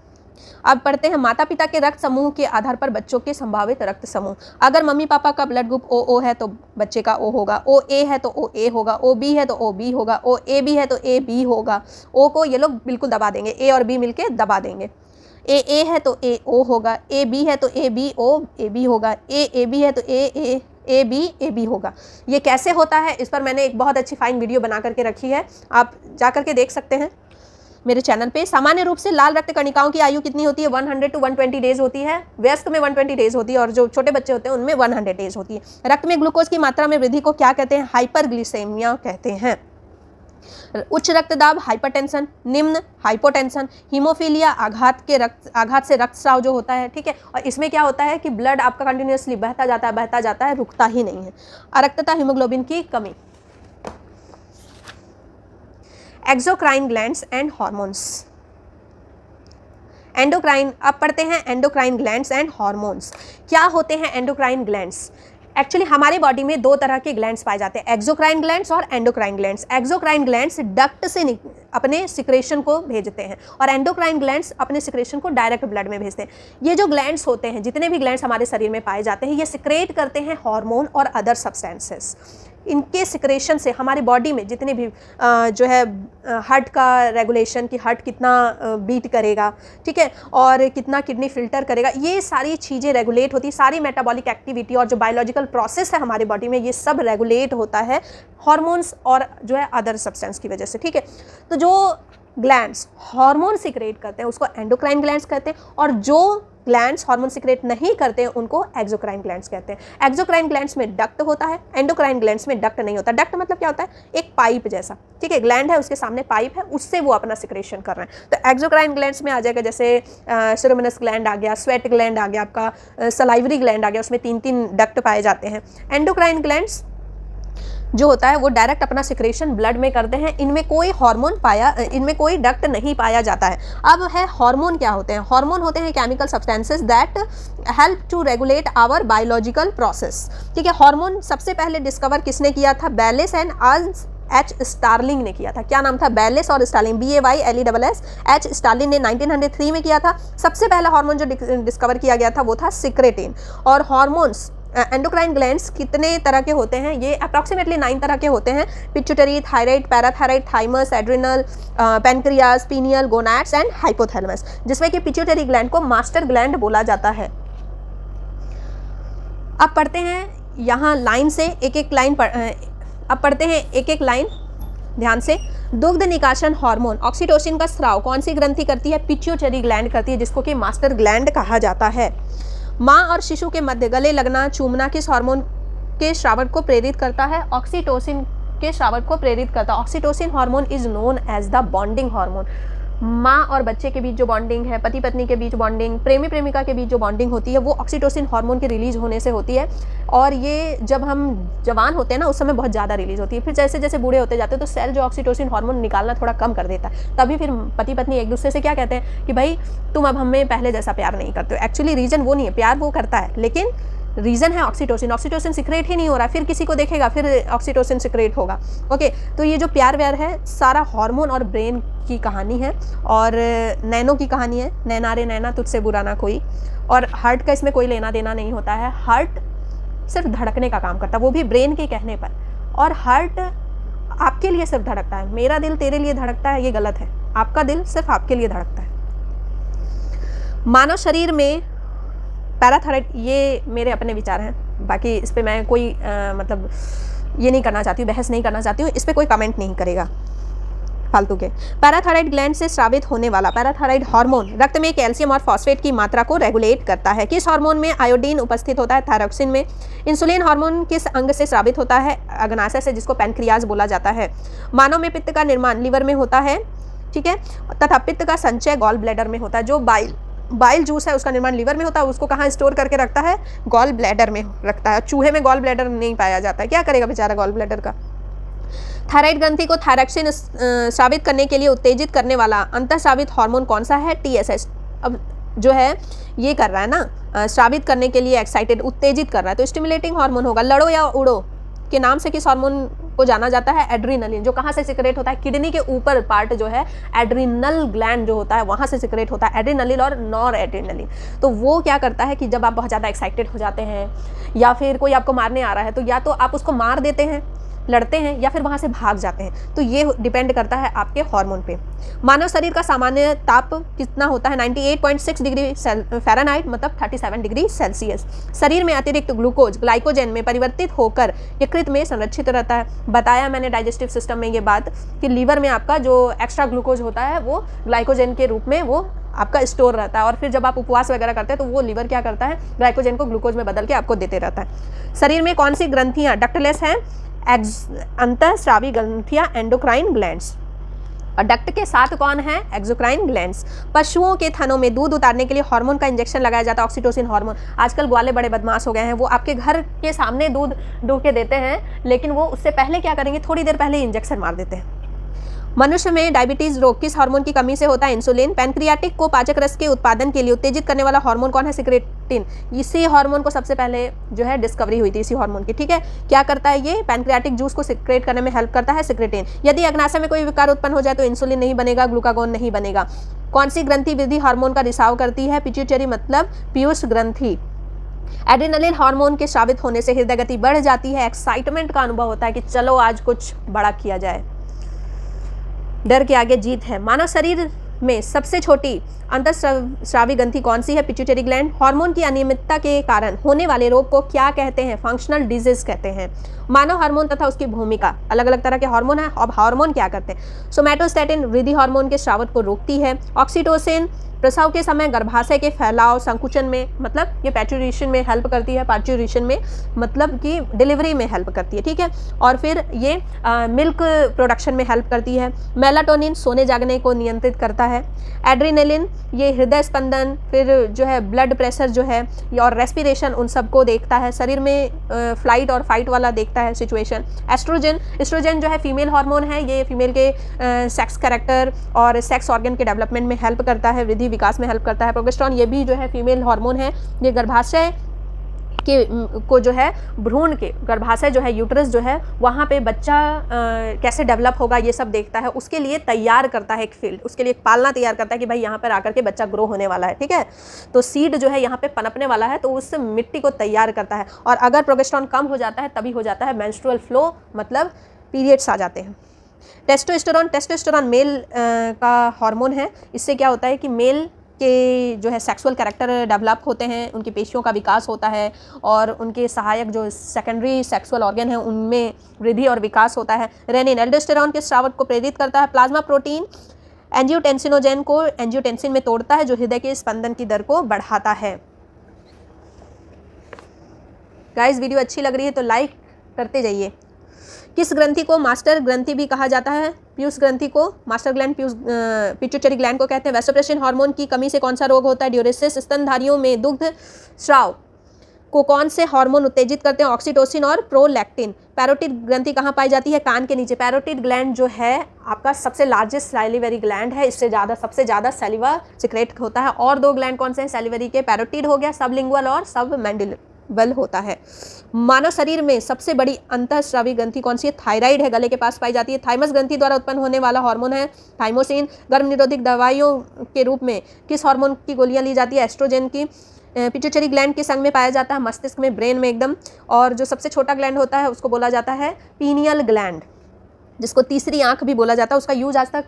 अब पढ़ते हैं माता पिता के रक्त समूह के आधार पर बच्चों के संभावित रक्त समूह। अगर मम्मी पापा का ब्लड ग्रुप OO है तो बच्चे का O होगा, OA है तो OA होगा, OB है तो OB होगा, OAB है तो AB होगा। O को ये लोग बिल्कुल दबा देंगे, A और B मिलके दबा देंगे। AA है तो AO होगा, AB है तो ABO AB होगा, AAB है तो AB होगा। ये कैसे होता है, इस पर मैंने एक बहुत अच्छी फाइन वीडियो बना करके रखी है, आप जा करके देख सकते हैं मेरे चैनल पे। सामान्य रूप से लाल रक्त कणिकाओं की आयु कितनी होती है? 100 to 120 डेज होती है। वयस्क में 120 डेज होती है और जो छोटे बच्चे होते हैं उनमें 100 डेज होती है। रक्त में ग्लूकोज की मात्रा में वृद्धि को क्या कहते हैं? हाइपरग्लिसेमिया कहते हैं। उच्च रक्तदाब हाइपरटेंशन, निम्न हाइपोटेंशन, हीमोफीलिया आघात से रक्तस्राव जो होता है। ठीक है, और इसमें क्या होता है कि ब्लड आपका कंटिन्यूअसली बहता जाता है, रुकता ही नहीं है। अरक्तता, हीमोग्लोबिन की कमी। Exocrine glands and hormones. Endocrine, अब पढ़ते हैं एंडोक्राइन ग्लैंड्स एंड हॉर्मोन्स। क्या होते हैं एंडोक्राइन ग्लैंड्स? एक्चुअली हमारे बॉडी में दो तरह के ग्लैंड्स पाए जाते हैं, एक्सोक्राइन ग्लैंड्स और endocrine glands. Exocrine glands duct से अपने सिक्रेशन को भेजते हैं और एंडोक्राइन ग्लैंड्स अपने सिक्रेशन को डायरेक्ट ब्लड में भेजते हैं। ये जो ग्लैंड्स होते हैं, जितने भी ग्लैंड्स हमारे शरीर में पाए जाते हैं, ये सिक्रेट करते हैं हार्मोन और अदर सब्सटेंसेस। इनके सिक्रेशन से हमारी बॉडी में जितने भी जो है हार्ट का रेगुलेशन, कि हार्ट कितना बीट करेगा, ठीक है, और कितना किडनी फिल्टर करेगा, ये सारी चीज़ें रेगुलेट होती है। सारी मेटाबॉलिक एक्टिविटी और जो बायोलॉजिकल प्रोसेस है हमारी बॉडी में, ये सब रेगुलेट होता है हार्मोन्स और जो है अदर सब्सटेंस की वजह से। ठीक है, तो जो ग्लैंड्स हार्मोन सिक्रेट करते हैं उसको एंडोक्राइन ग्लैंड्स कहते हैं, और जो ग्लैंड्स हार्मोन सिक्रेट नहीं करते हैं उनको एक्सोक्राइन ग्लैंड्स कहते हैं। एक्सोक्राइन ग्लैंड्स में डक्ट होता है, एंडोक्राइन ग्लैंड्स में डक्ट नहीं होता। डक्ट मतलब क्या होता है? एक पाइप जैसा। ठीक है, ग्लैंड है, उसके सामने पाइप है, उससे वो अपना सिक्रेशन कर रहे हैं। तो एक्सोक्राइन ग्लैंड्स में आ जाएगा जैसे सेरोमोनस ग्लैंड आ गया, स्वेट ग्लैंड आ गया, आपका सलाइवरी ग्लैंड आ गया, उसमें 3 डक्ट पाए जाते हैं। एंडोक्राइन ग्लैंड्स जो होता है वो डायरेक्ट अपना सिक्रेशन ब्लड में करते हैं। इनमें कोई डक्ट नहीं पाया जाता है। अब है हार्मोन क्या होते हैं? हार्मोन होते हैं chemical substances that help to regulate our biological process. ठीक है, हार्मोन सबसे पहले डिस्कवर किसने किया था? Balance and H. स्टार्लिंग ने किया था। क्या नाम था? बैलेस और स्टार्लिंग, BAYLESS। H. स्टार्लिंग ने 1903 में किया था। सबसे पहला हार्मोन जो डिस्कवर किया गया था वो था सिक्रेटिन। और हार्मोन्स एंडोक्राइन ग्लैंड्स कितने तरह के होते हैं? ये अप्रॉक्सीमेटली 9 तरह के होते हैं। Pituitary, thyroid, parathyroid, thymus, adrenal, pancreas, pineal, gonads and hypothalamus, जिसमें कि पिट्यूटरी ग्लैंड को मास्टर ग्लैंड बोला जाता है। अब पढ़ते हैं यहाँ लाइन से एक एक लाइन अब पढ़ते हैं एक एक लाइन ध्यान से। दुग्ध निकासन हार्मोन ऑक्सीटोसिन का स्राव कौन सी ग्रंथि करती है? पिट्यूटरी ग्लैंड करती है, जिसको कि मास्टर ग्लैंड कहा जाता है। माँ और शिशु के मध्य गले लगना, चूमना किस हार्मोन के स्रावक को प्रेरित करता है? ऑक्सीटोसिन के स्रावक को प्रेरित करता है। Oxytocin hormone is known as the bonding hormone. माँ और बच्चे के बीच जो बॉन्डिंग है, पति पत्नी के बीच बॉन्डिंग, प्रेमी प्रेमिका के बीच जो बॉन्डिंग होती है, वो ऑक्सीटोसिन हार्मोन के रिलीज होने से होती है। और ये जब हम जवान होते हैं ना, उस समय बहुत ज़्यादा रिलीज होती है। फिर जैसे जैसे बूढ़े होते जाते हैं तो सेल जो ऑक्सीटोसिन हार्मोन निकालना थोड़ा कम कर देता है। तभी फिर पति पत्नी एक दूसरे से क्या कहते हैं कि भाई तुम अब हमें पहले जैसा प्यार नहीं करते हो। एक्चुअली रीज़न वो नहीं है, प्यार वो करता है, लेकिन रीज़न है ऑक्सीटोसिन। ऑक्सीटोसिन सिक्रेट ही नहीं हो रहा, फिर किसी को देखेगा फिर ऑक्सीटोसिन सिक्रेट होगा। ओके, तो ये जो प्यार व्यार है सारा हार्मोन और ब्रेन की कहानी है, और नैनो की कहानी है। नैना रे नैना तुझसे बुरा ना कोई। और हार्ट का इसमें कोई लेना देना नहीं होता है। हार्ट सिर्फ धड़कने का काम करता है, वो भी ब्रेन के कहने पर। और हार्ट आपके लिए सिर्फ धड़कता है। मेरा दिल तेरे लिए धड़कता है, ये गलत है। आपका दिल सिर्फ आपके लिए धड़कता है। मानव शरीर में पैराथायराइड, ये मेरे अपने विचार हैं, बाकी इस पर मैं कोई मतलब ये नहीं करना चाहती हूँ, बहस नहीं करना चाहती हूँ, इस पर कोई कमेंट नहीं करेगा फालतू के। पैराथायराइड ग्लैंड से स्रावित होने वाला पैराथायराइड हार्मोन रक्त में कैल्शियम और फॉस्फेट की मात्रा को रेगुलेट करता है। किस हार्मोन में आयोडीन उपस्थित होता है? थायरॉक्सिन में। इंसुलिन हार्मोन किस अंग से स्रावित होता है? अग्नाशय से, जिसको पैनक्रियाज बोला जाता है। मानव में पित्त का निर्माण लीवर में होता है, ठीक है, तथा पित्त का संचय गॉल ब्लैडर में होता है। जो बाइल जूस है उसका निर्माण लीवर में होता है, उसको कहाँ स्टोर करके रखता है? गॉल ब्लैडर में रखता है। चूहे में गॉल ब्लैडर नहीं पाया जाता है, क्या करेगा बेचारा गॉल ब्लैडर का। थायराइड ग्रंथि को थायरॉक्सिन स्रावित करने के लिए उत्तेजित करने वाला अंतःस्रावित हार्मोन कौन सा है? TSH। अब जो है ये कर रहा है ना, स्रावित करने के लिए एक्साइटेड, उत्तेजित कर रहा है, तो स्टिमुलेटिंग हार्मोन होगा। लड़ो या उड़ो के नाम से किस हार्मोन को जाना जाता है? एड्रीनलिन। जो कहाँ से सिक्रेट होता है? किडनी के ऊपर पार्ट जो है एड्रीनल ग्लैंड जो होता है वहाँ से सिक्रेट होता है, एड्रीनलिन और नॉर एड्रीनलिन। तो वो क्या करता है कि जब आप बहुत ज़्यादा एक्साइटेड हो जाते हैं या फिर कोई आपको मारने आ रहा है, तो या तो आप उसको मार देते हैं, लड़ते हैं, या फिर वहाँ से भाग जाते हैं। तो ये डिपेंड करता है आपके हार्मोन पे। मानव शरीर का सामान्य ताप कितना होता है? 98.6 डिग्री फ़ारेनहाइट, मतलब 37 डिग्री सेल्सियस। शरीर में अतिरिक्त ग्लूकोज ग्लाइकोजन में परिवर्तित होकर यकृत में संरक्षित रहता है। बताया मैंने डाइजेस्टिव सिस्टम में ये बात कि लीवर में आपका जो एक्स्ट्रा ग्लूकोज होता है वो ग्लाइकोजन के रूप में वो आपका स्टोर रहता है, और फिर जब आप उपवास वगैरह करते हैं तो वो लीवर क्या करता है? ग्लाइकोजन को ग्लूकोज में बदल के आपको देते रहता है। शरीर में कौन सी ग्रंथियाँ डक्टलेस हैं? अंतःस्रावी ग्रंथियां एंडोक्राइन ग्लैंड्स। और डक्ट के साथ कौन है? Exocrine glands. पशुओं के थनों में दूध उतारने के लिए हार्मोन का इंजेक्शन लगाया जाता है, ऑक्सीटोसिन हार्मोन। आजकल ग्वाले बड़े बदमाश हो गए हैं, वो आपके घर के सामने दूध दूह के देते हैं, लेकिन वो उससे पहले क्या करेंगे? थोड़ी देर पहले इंजेक्शन मार देते हैं। मनुष्य में डायबिटीज रोग किस हार्मोन की कमी से होता है? इंसुलिन। पैनक्रियाटिक को पाचक रस के उत्पादन के लिए उत्तेजित करने वाला हार्मोन कौन है? सिक्रेटिन। इसी हार्मोन को सबसे पहले जो है डिस्कवरी हुई थी इसी हार्मोन की, ठीक है। क्या करता है ये? पैनक्रियाटिक जूस को सिक्रेट करने में हेल्प करता है, सिक्रेटिन। यदि अग्नाशय में कोई विकार उत्पन्न हो जाए तो इंसुलिन नहीं बनेगा, ग्लूकागोन नहीं बनेगा। कौन सी ग्रंथि विधि हार्मोन का रिसाव करती है? पिट्यूटरी, मतलब पीयूष ग्रंथि। एड्रेनलिन हार्मोन के स्रावित होने से हृदय गति बढ़ जाती है, एक्साइटमेंट का अनुभव होता है कि चलो आज कुछ बड़ा किया जाए, डर के आगे जीत है। मानव शरीर में सबसे छोटी अंतःस्रावी ग्रंथि कौन सी है? Pituitary gland. हार्मोन की अनियमितता के कारण होने वाले रोग को क्या कहते हैं? फंक्शनल डिजीज कहते हैं। मानव हार्मोन तथा उसकी भूमिका, अलग अलग तरह के हार्मोन है। अब हार्मोन क्या करते हैं? सोमैटोस्टैटिन वृद्धि हार्मोन के स्रावत को रोकती है। ऑक्सीटोसिन प्रसव के समय गर्भाशय के फैलाव संकुचन में, मतलब ये पैचुरेशन में हेल्प करती है, पार्चुरेशन में मतलब कि डिलीवरी में हेल्प करती है, ठीक है। और फिर ये मिल्क प्रोडक्शन में हेल्प करती है। मेलाटोनिन सोने जागने को नियंत्रित करता है। एड्रेनलिन ये हृदय स्पंदन, फिर जो है ब्लड प्रेशर जो है और रेस्पिरेशन, उन सबको देखता है। शरीर में फ्लाइट और फाइट वाला देखता है सिचुएशन। एस्ट्रोजन जो है फीमेल हार्मोन है, ये फीमेल के सेक्स कैरेक्टर और सेक्स ऑर्गन के डेवलपमेंट में हेल्प करता है, वृद्धि विकास में हेल्प करता है। प्रोजेस्टेरॉन ये भी जो है फीमेल हार्मोन है, ये गर्भाशय को जो है भ्रूण के गर्भाशय जो है यूट्रस जो है वहाँ पे बच्चा कैसे डेवलप होगा ये सब देखता है, उसके लिए तैयार करता है एक फील्ड, उसके लिए पालना तैयार करता है कि भाई यहाँ पर आकर के बच्चा ग्रो होने वाला है, ठीक है। तो सीड जो है यहाँ पे पनपने वाला है, तो उस मिट्टी को तैयार करता है। और अगर प्रोजेस्टेरॉन कम हो जाता है तभी हो जाता है मेंस्ट्रुअल फ्लो, मतलब पीरियड्स आ जाते हैं। टेस्टोस्टेरोन मेल का हार्मोन है। इससे क्या होता है कि मेल के जो है सेक्सुअल कैरेक्टर डेवलप होते हैं, उनकी पेशियों का विकास होता है और उनके सहायक जो सेकेंडरी सेक्सुअल ऑर्गन है उनमें वृद्धि और विकास होता है। रेनिन एल्डोस्टेरॉन के स्राव को प्रेरित करता है। प्लाज्मा प्रोटीन एंजियोटेंसिनोजेन को एंजियोटेंसिन में तोड़ता है जो हृदय के स्पंदन की दर को बढ़ाता है। गाइस वीडियो अच्छी लग रही है तो लाइक करते जाइए। किस ग्रंथि को मास्टर ग्रंथि भी कहा जाता है? पीयूष ग्रंथि को मास्टर ग्लैंड पिट्यूटरी ग्लैंड को कहते हैं। वैसोप्रेसिन हार्मोन की कमी से कौन सा रोग होता है? ड्यूरेसिस। स्तनधारियों में दुग्ध स्राव को कौन से हार्मोन उत्तेजित करते हैं? ऑक्सीटोसिन और प्रोलैक्टिन। पैरोटिड ग्रंथि कहाँ पाई जाती है? कान के नीचे। पैरोटिड ग्लैंड जो है आपका सबसे लार्जेस्ट सैलिवरी ग्लैंड है, इससे सबसे ज़्यादा सैलिवा सिक्रेट होता है। और दो ग्लैंड कौन से हैं सैलिवरी के? पैरोटिड हो गया, सबलिंगुअल और सब मैंडिबल होता है। मानव शरीर में सबसे बड़ी अंतःस्रावी ग्रंथि कौन सी है? थायराइड है, गले के पास पाई जाती है। थाइमस ग्रंथि द्वारा उत्पन्न होने वाला हार्मोन है थाइमोसिन। गर्भ निरोधक दवाइयों के रूप में किस हार्मोन की गोलियां ली जाती है? एस्ट्रोजन की। पिट्यूटरी ग्लैंड के संग में पाया जाता है मस्तिष्क में, ब्रेन में एकदम। और जो सबसे छोटा ग्लैंड होता है उसको बोला जाता है पीनियल ग्लैंड, जिसको तीसरी आंख भी बोला जाता है। उसका यूज आज तक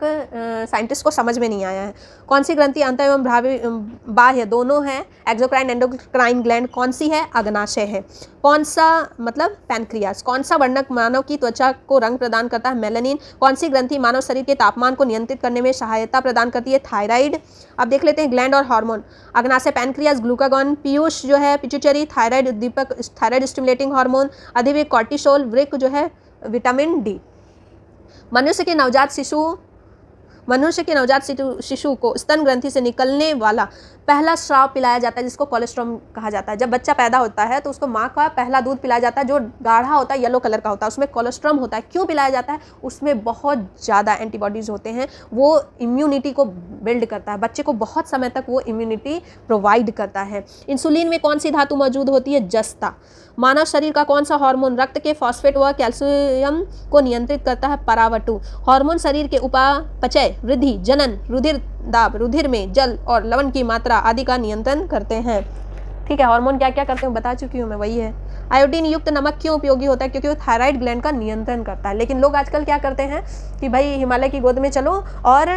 साइंटिस्ट को समझ में नहीं आया है। कौन सी ग्रंथि अंत एवं बाह्य दोनों है? Exocrine endocrine gland. कौन सी है? अग्नाशय है। कौन सा मतलब पैनक्रियास। कौन सा वर्णक मानव की त्वचा को रंग प्रदान करता है? मेलानिन। कौन सी ग्रंथि मानव शरीर के तापमान को नियंत्रित करने में सहायता प्रदान करती है? थायराइड। अब देख लेते हैं ग्लैंड और हार्मोन। अग्नाशय पैनक्रियास, ग्लूकागॉन। पीयूष जो है पिट्यूटरी, थायराइड उद्दीपक, थायराइड स्टिमुलेटिंग हार्मोन। अधिवेग कॉर्टिसोल। वृक्क जो है विटामिन डी। मनुष्य के नवजात शिशु को स्तन ग्रंथि से निकलने वाला पहला स्राव पिलाया जाता है जिसको कोलेस्ट्रॉम कहा जाता है। जब बच्चा पैदा होता है तो उसको माँ का पहला दूध पिलाया जाता है जो गाढ़ा होता है, येलो कलर का होता है, उसमें कोलेस्ट्रॉम होता है। क्यों पिलाया जाता है? उसमें बहुत ज़्यादा एंटीबॉडीज़ होते हैं, वो इम्यूनिटी को बिल्ड करता है, बच्चे को बहुत समय तक वो इम्यूनिटी प्रोवाइड करता है। इंसुलिन में कौन सी धातु मौजूद होती है? जस्ता। मानव शरीर का कौन सा हार्मोन रक्त के फॉस्फेट व कैल्शियम को नियंत्रित करता है? परावटु। हार्मोन शरीर के उपापचय, वृद्धि, जनन, रुधिर दाब, रुधिर में जल और लवण की मात्रा आदि का नियंत्रण करते हैं। ठीक है, हार्मोन क्या क्या करते हैं बता चुकी हूँ मैं, वही है। आयोडीन युक्त नमक क्यों उपयोगी होता है? क्योंकि वो थायराइड ग्लैंड का नियंत्रण करता है। लेकिन लोग आजकल क्या करते हैं कि भाई हिमालय की गोद में चलो और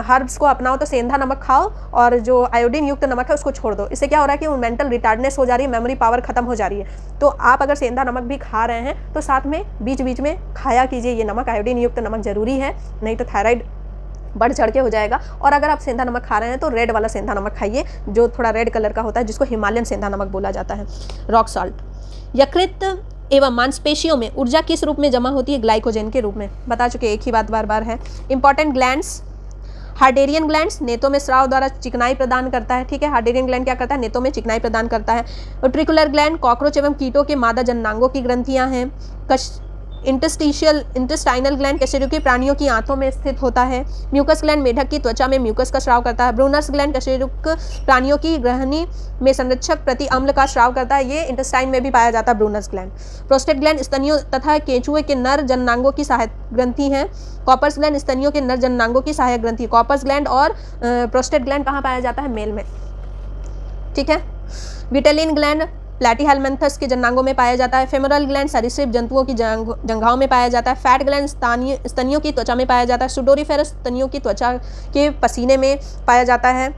हर्ब्स को अपनाओ, तो सेंधा नमक खाओ और जो आयोडीन युक्त नमक है उसको छोड़ दो। इससे क्या हो रहा है कि वो मेंटल रिटार्डनेस हो जा रही है, मेमोरी पावर खत्म हो जा रही है। तो आप अगर सेंधा नमक भी खा रहे हैं तो साथ में बीच बीच में खाया कीजिए ये नमक, आयोडीन युक्त नमक जरूरी है, नहीं तो थायराइड बढ़ चढ़ के हो जाएगा। और अगर आप सेंधा नमक खा रहे हैं तो रेड वाला सेंधा नमक खाइए जो थोड़ा रेड कलर का होता है, जिसको हिमालयन सेंधा नमक बोला जाता है, रॉक सॉल्ट। यकृत एवं मांसपेशियों में ऊर्जा किस रूप में जमा होती है? ग्लाइकोजन के रूप में। बता चुके, एक ही बात बार बार है। Important glands. हार्डेरियन ग्लैंड्स नेतों में स्राव द्वारा चिकनाई प्रदान करता है। ठीक है, हार्डेरियन ग्लैंड क्या करता है? नेतों में चिकनाई प्रदान करता है। उट्रिकुलर ग्लैंड कॉकरोच एवं कीटों के मादा जननांगों की ग्रंथियां हैं। इंटेस्टाइनल ग्लैंड कशेरुकी प्राणियों की आंतों में स्थित होता है। म्यूकस ग्लैंड मेढक की त्वचा में म्यूकस का स्राव करता है। ब्रूनर्स ग्लैंड कशेरुक प्राणियों की ग्रहणी में संरक्षक प्रति अम्ल का स्राव करता है, ये इंटेस्टाइन में भी पाया जाता है ब्रूनर्स ग्लैंड। प्रोस्टेट ग्लैंड स्तनियों तथा केंचुए के नर जननांगों की सहायक ग्रंथि है। कॉपर्स ग्लैंड स्तनियों के नर जननांगों की सहायक ग्रंथि। कॉपर्स ग्लैंड और प्रोस्टेट ग्लैंड कहाँ पाया जाता है? मेल में। ठीक है, विटेलिन ग्लैंड प्लैटीहेलमिन्थस के जननांगों में पाया जाता है। फेमोरल ग्लैंड सरीसृप जंतुओं की जंघाओं में पाया जाता है। फैट ग्लैंड स्तनियों की त्वचा में पाया जाता है। सुडोरीफेरस स्तनियों की त्वचा के पसीने में पाया जाता है।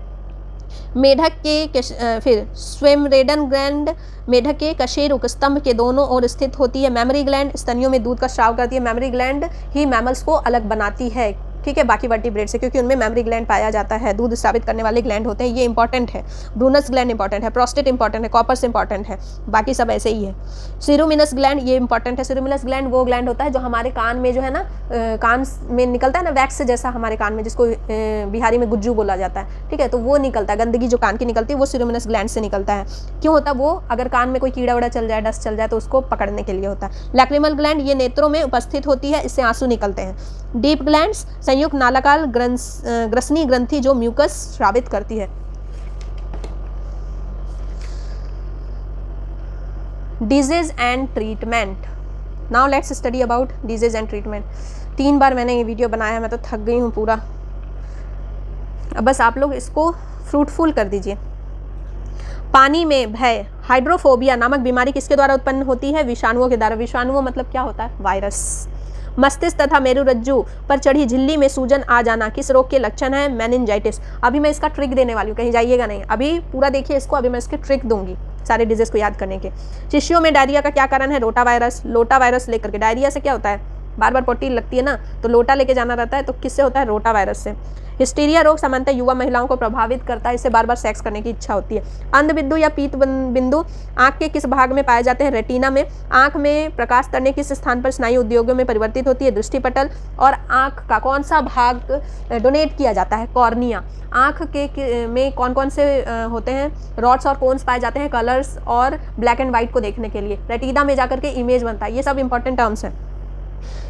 मेढक के फिर स्वेमरेडन ग्लैंड मेढक के कशेरुक स्तंभ के दोनों ओर स्थित होती है। मैमरी ग्लैंड स्तनियों में दूध का स्राव करती है। मैमरी ग्लैंड ही मैमल्स को अलग बनाती है, ठीक है, बाकी वर्टिब्रेट से, क्योंकि उनमें मैमरी ग्लैंड पाया जाता है, दूध स्रावित करने वाले ग्लैंड होते हैं, ये इंपॉर्टेंट है। ब्रूनस ग्लैंड इंपॉर्टेंट है, प्रोस्टेट इंपॉर्टेंट है, कॉपर्स इंपॉर्टेंट है, बाकी सब ऐसे ही है। सिरुमिनस ग्लैंड ये इंपॉर्टेंट है। सिरुमिनस ग्लैंड वो ग्लैंड होता है जो हमारे कान में जो है ना, कान में निकलता है ना वैक्स जैसा हमारे कान में, जिसको बिहारी में गुज्जू बोला जाता है। ठीक है, तो वो निकलता है, गंदगी जो कान की निकलती है वो सिरुमिनस ग्लैंड से निकलता है। क्यों होता है वो? अगर कान में कोई कीड़ा उड़ा चल जाए, डस्ट चल जाए तो उसको पकड़ने के लिए होता है। लैक्रिमल ग्लैंड ये नेत्रों में उपस्थित होती है, इससे आंसू निकलते हैं। डीप ग्लैंड्स संयुक्त नालाकार ग्रसनी ग्रंथि जो म्यूकस स्रावित करती है। Disease and treatment. Now let's study about disease and treatment. 3 बार मैंने ये वीडियो बनाया है, मैं तो थक गई हूँ पूरा। अब बस आप लोग इसको फ्रूटफुल कर दीजिए। पानी में भय, हाइड्रोफोबिया नामक बीमारी किसके द्वारा उत्पन्न होती है? विषाणुओं के द्वारा। विषाणुओं मतलब क्या होता है? वायरस। मस्तिष्क तथा मेरुरज्जु पर चढ़ी झिल्ली में सूजन आ जाना किस रोग के लक्षण है? मेनिंजाइटिस। अभी मैं इसका ट्रिक देने वाली हूँ, कहीं जाइएगा नहीं, अभी पूरा देखिए इसको, अभी मैं इसके ट्रिक दूंगी सारे डिजीज को याद करने के। शिशुओं में डायरिया का क्या कारण है? Rota virus. लोटा वायरस लेकर के, डायरिया से क्या होता है? बार बार पोटी लगती है ना, तो लोटा लेके जाना रहता है, तो किससे होता है? रोटा वायरस से। हिस्टीरिया रोग सामान्यतः युवा महिलाओं को प्रभावित करता है, इससे बार बार सेक्स करने की इच्छा होती है। अंधबिंदु या पीत बिंदु आंख के किस भाग में पाए जाते हैं? रेटिना में। आंख में प्रकाश तरने किस स्थान पर स्नायु उद्योगों में परिवर्तित होती है? दृष्टिपटल। और आंख का कौन सा भाग डोनेट किया जाता है? कॉर्निया। आंख के में कौन कौन से होते हैं? रॉड्स और कोन्स पाए जाते हैं कलर्स और ब्लैक एंड व्हाइट को देखने के लिए। रेटिना में जाकर के इमेज बनता है। ये सब इंपॉर्टेंट टर्म्स हैं।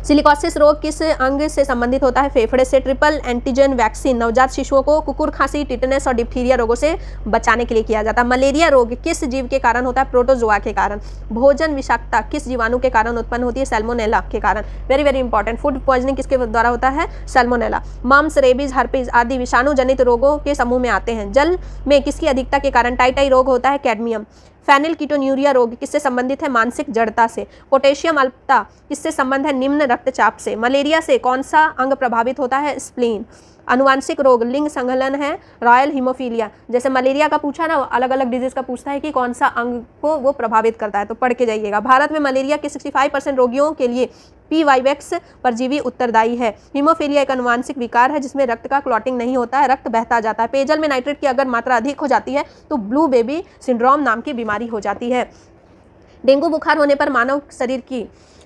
सिलिकोसिस रोग किस अंग से संबंधित होता है? फेफड़े से। ट्रिपल एंटीजन वैक्सीन नवजात शिशुओं को कुकुर खांसी, टिटनेस और डिप्थीरिया रोगों से बचाने के लिए किया जाता है। मलेरिया रोग किस जीव के कारण होता है? प्रोटोजोआ के कारण। भोजन विषाक्तता किस जीवाणु के कारण उत्पन्न होती है? सैल्मोनेला के कारण। Very very important. Food poisoning किसके द्वारा होता है? सैल्मोनेला। मम्स, रेबीज, हर्पीज आदि विषाणु जनित रोगों के समूह में आते हैं। जल में किसकी अधिकता के कारण टाइटाई रोग होता है? कैडमियम। फेनिलकीटोन्यूरिया रोग किससे संबंधित है? मानसिक जड़ता से। पोटेशियम अल्पता किससे संबंध है? निम्न रक्तचाप से। मलेरिया से कौन सा अंग प्रभावित होता है? स्प्लीन। अनुवांशिक रोग लिंग संघलन है? Royal haemophilia. जैसे मलेरिया का पूछा ना, अलग अलग डिजीज का पूछता है कि कौन सा अंग को वो प्रभावित करता है, तो पढ़ के जाइएगा। भारत में मलेरिया के 65% रोगियों के लिए पी वाइवेक्स परजीवी उत्तरदायी है। हीमोफीलिया एक अनुवांशिक विकार है जिसमें रक्त का क्लॉटिंग नहीं होता है, रक्त बहता जाता है। पेयजल में नाइट्रेट की अगर मात्रा अधिक हो जाती है तो ब्लू बेबी सिंड्रोम नाम की बीमारी हो जाती है। डेंगू बुखार होने पर मानव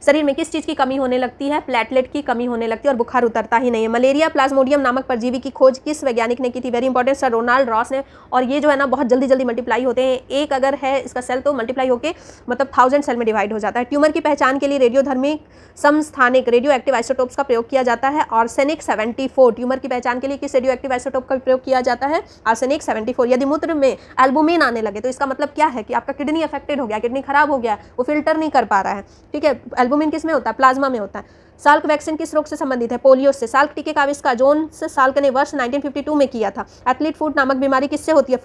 शरीर में किस चीज़ की कमी होने लगती है? प्लेटलेट की कमी होने लगती है और बुखार उतरता ही नहीं है। मलेरिया प्लाज्मोडियम नामक परजीवी की खोज किस वैज्ञानिक ने की थी? Very important, sir Ronald Ross ने। और ये जो है ना बहुत जल्दी जल्दी मल्टीप्लाई होते हैं, एक अगर है इसका सेल तो मल्टीप्लाई होकर मतलब 1000 सेल में डिवाइड हो जाता है। ट्यूमर की पहचान के लिए रेडियोधर्मी समस्थानिक रेडियो एक्टिव आइसोटोप्स का प्रयोग किया जाता है। आर्सेनिक 74। ट्यूमर की पहचान के लिए किस रेडियो एक्टिव आइसोटोप का प्रयोग किया जाता है? आर्सेनिक 74। यदि मूत्र में एल्बुमिन आने लगे तो इसका मतलब क्या है? कि आपका किडनी अफेक्टेड हो गया, किडनी खराब हो गया, वो फिल्टर नहीं कर पा रहा है। ठीक है, एल्बुमिन किस में होता है? प्लाज्मा में होता है। साल्क वैक्सीन किस रोग से संबंधित है? पोलियो से। साल्क टीके का आविष्कार जोन्स साल्क ने वर्ष 1952 में किया था। एथलीट फुट नामक बीमारी किससे होती है?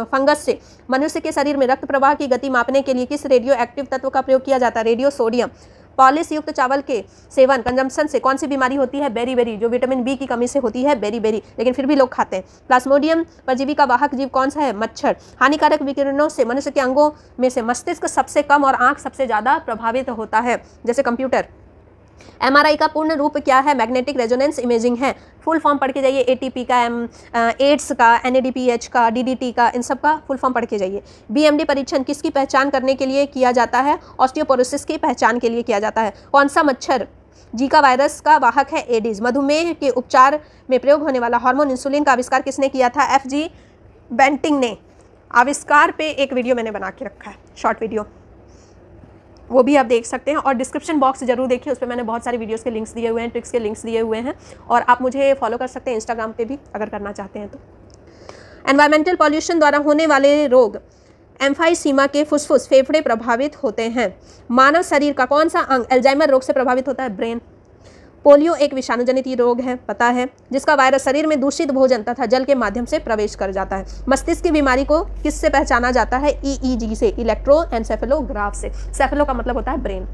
फंगस से। मनुष्य के शरीर में रक्त प्रवाह की गति मापने के लिए किस रेडियो एक्टिव तत्व का प्रयोग किया जाता है? Radio sodium. पॉलिश युक्त चावल के सेवन कंजम्पशन से कौन सी बीमारी होती है? बेरी, जो विटामिन बी की कमी से होती है, बेरी, लेकिन फिर भी लोग खाते हैं। प्लाज्मोडियम परजीवी का वाहक जीव कौन सा है? मच्छर। हानिकारक विकिरणों से मनुष्य के अंगों में से मस्तिष्क सबसे कम और आंख सबसे ज्यादा प्रभावित होता है, जैसे कंप्यूटर। एमआरआई का पूर्ण रूप क्या है? मैग्नेटिक रेजोनेंस इमेजिंग है। फुल फॉर्म पढ़ के जाइए, एटीपी का, एड्स का, एनएडीपीएच का, डीडीटी का, इन सब का फुल फॉर्म पढ़ के जाइए। बीएमडी परीक्षण किसकी पहचान करने के लिए किया जाता है? ऑस्टियोपोरोसिस की पहचान के लिए किया जाता है। कौन सा मच्छर जीका वायरस का वाहक है? एडिस। मधुमेह के उपचार में प्रयोग होने वाला हार्मोन इंसुलिन का आविष्कार किसने किया था? एफजी बेंटिंग ने। आविष्कार पे एक वीडियो मैंने बना के रखा है, शॉर्ट वीडियो, वो भी आप देख सकते हैं। और डिस्क्रिप्शन बॉक्स जरूर देखिए, उस पर मैंने बहुत सारी वीडियोस के लिंक्स दिए हुए हैं, ट्रिक्स के लिंक्स दिए हुए हैं। और आप मुझे फॉलो कर सकते हैं इंस्टाग्राम पे भी अगर करना चाहते हैं तो। एनवायरमेंटल पॉल्यूशन द्वारा होने वाले रोग एम्फाइसीमा के फुसफुस फेफड़े प्रभावित होते हैं। मानव शरीर का कौन सा अंग एल्जाइमर रोग से प्रभावित होता है? ब्रेन। पोलियो एक विषाणु जनित रोग है, पता है, जिसका वायरस शरीर में दूषित भोजन तथा जल के माध्यम से प्रवेश कर जाता है। मस्तिष्क की बीमारी को किससे पहचाना जाता है? ईईजी से, इलेक्ट्रोएन्सेफेलोग्राफ से। सेफेलो का मतलब होता है ब्रेन।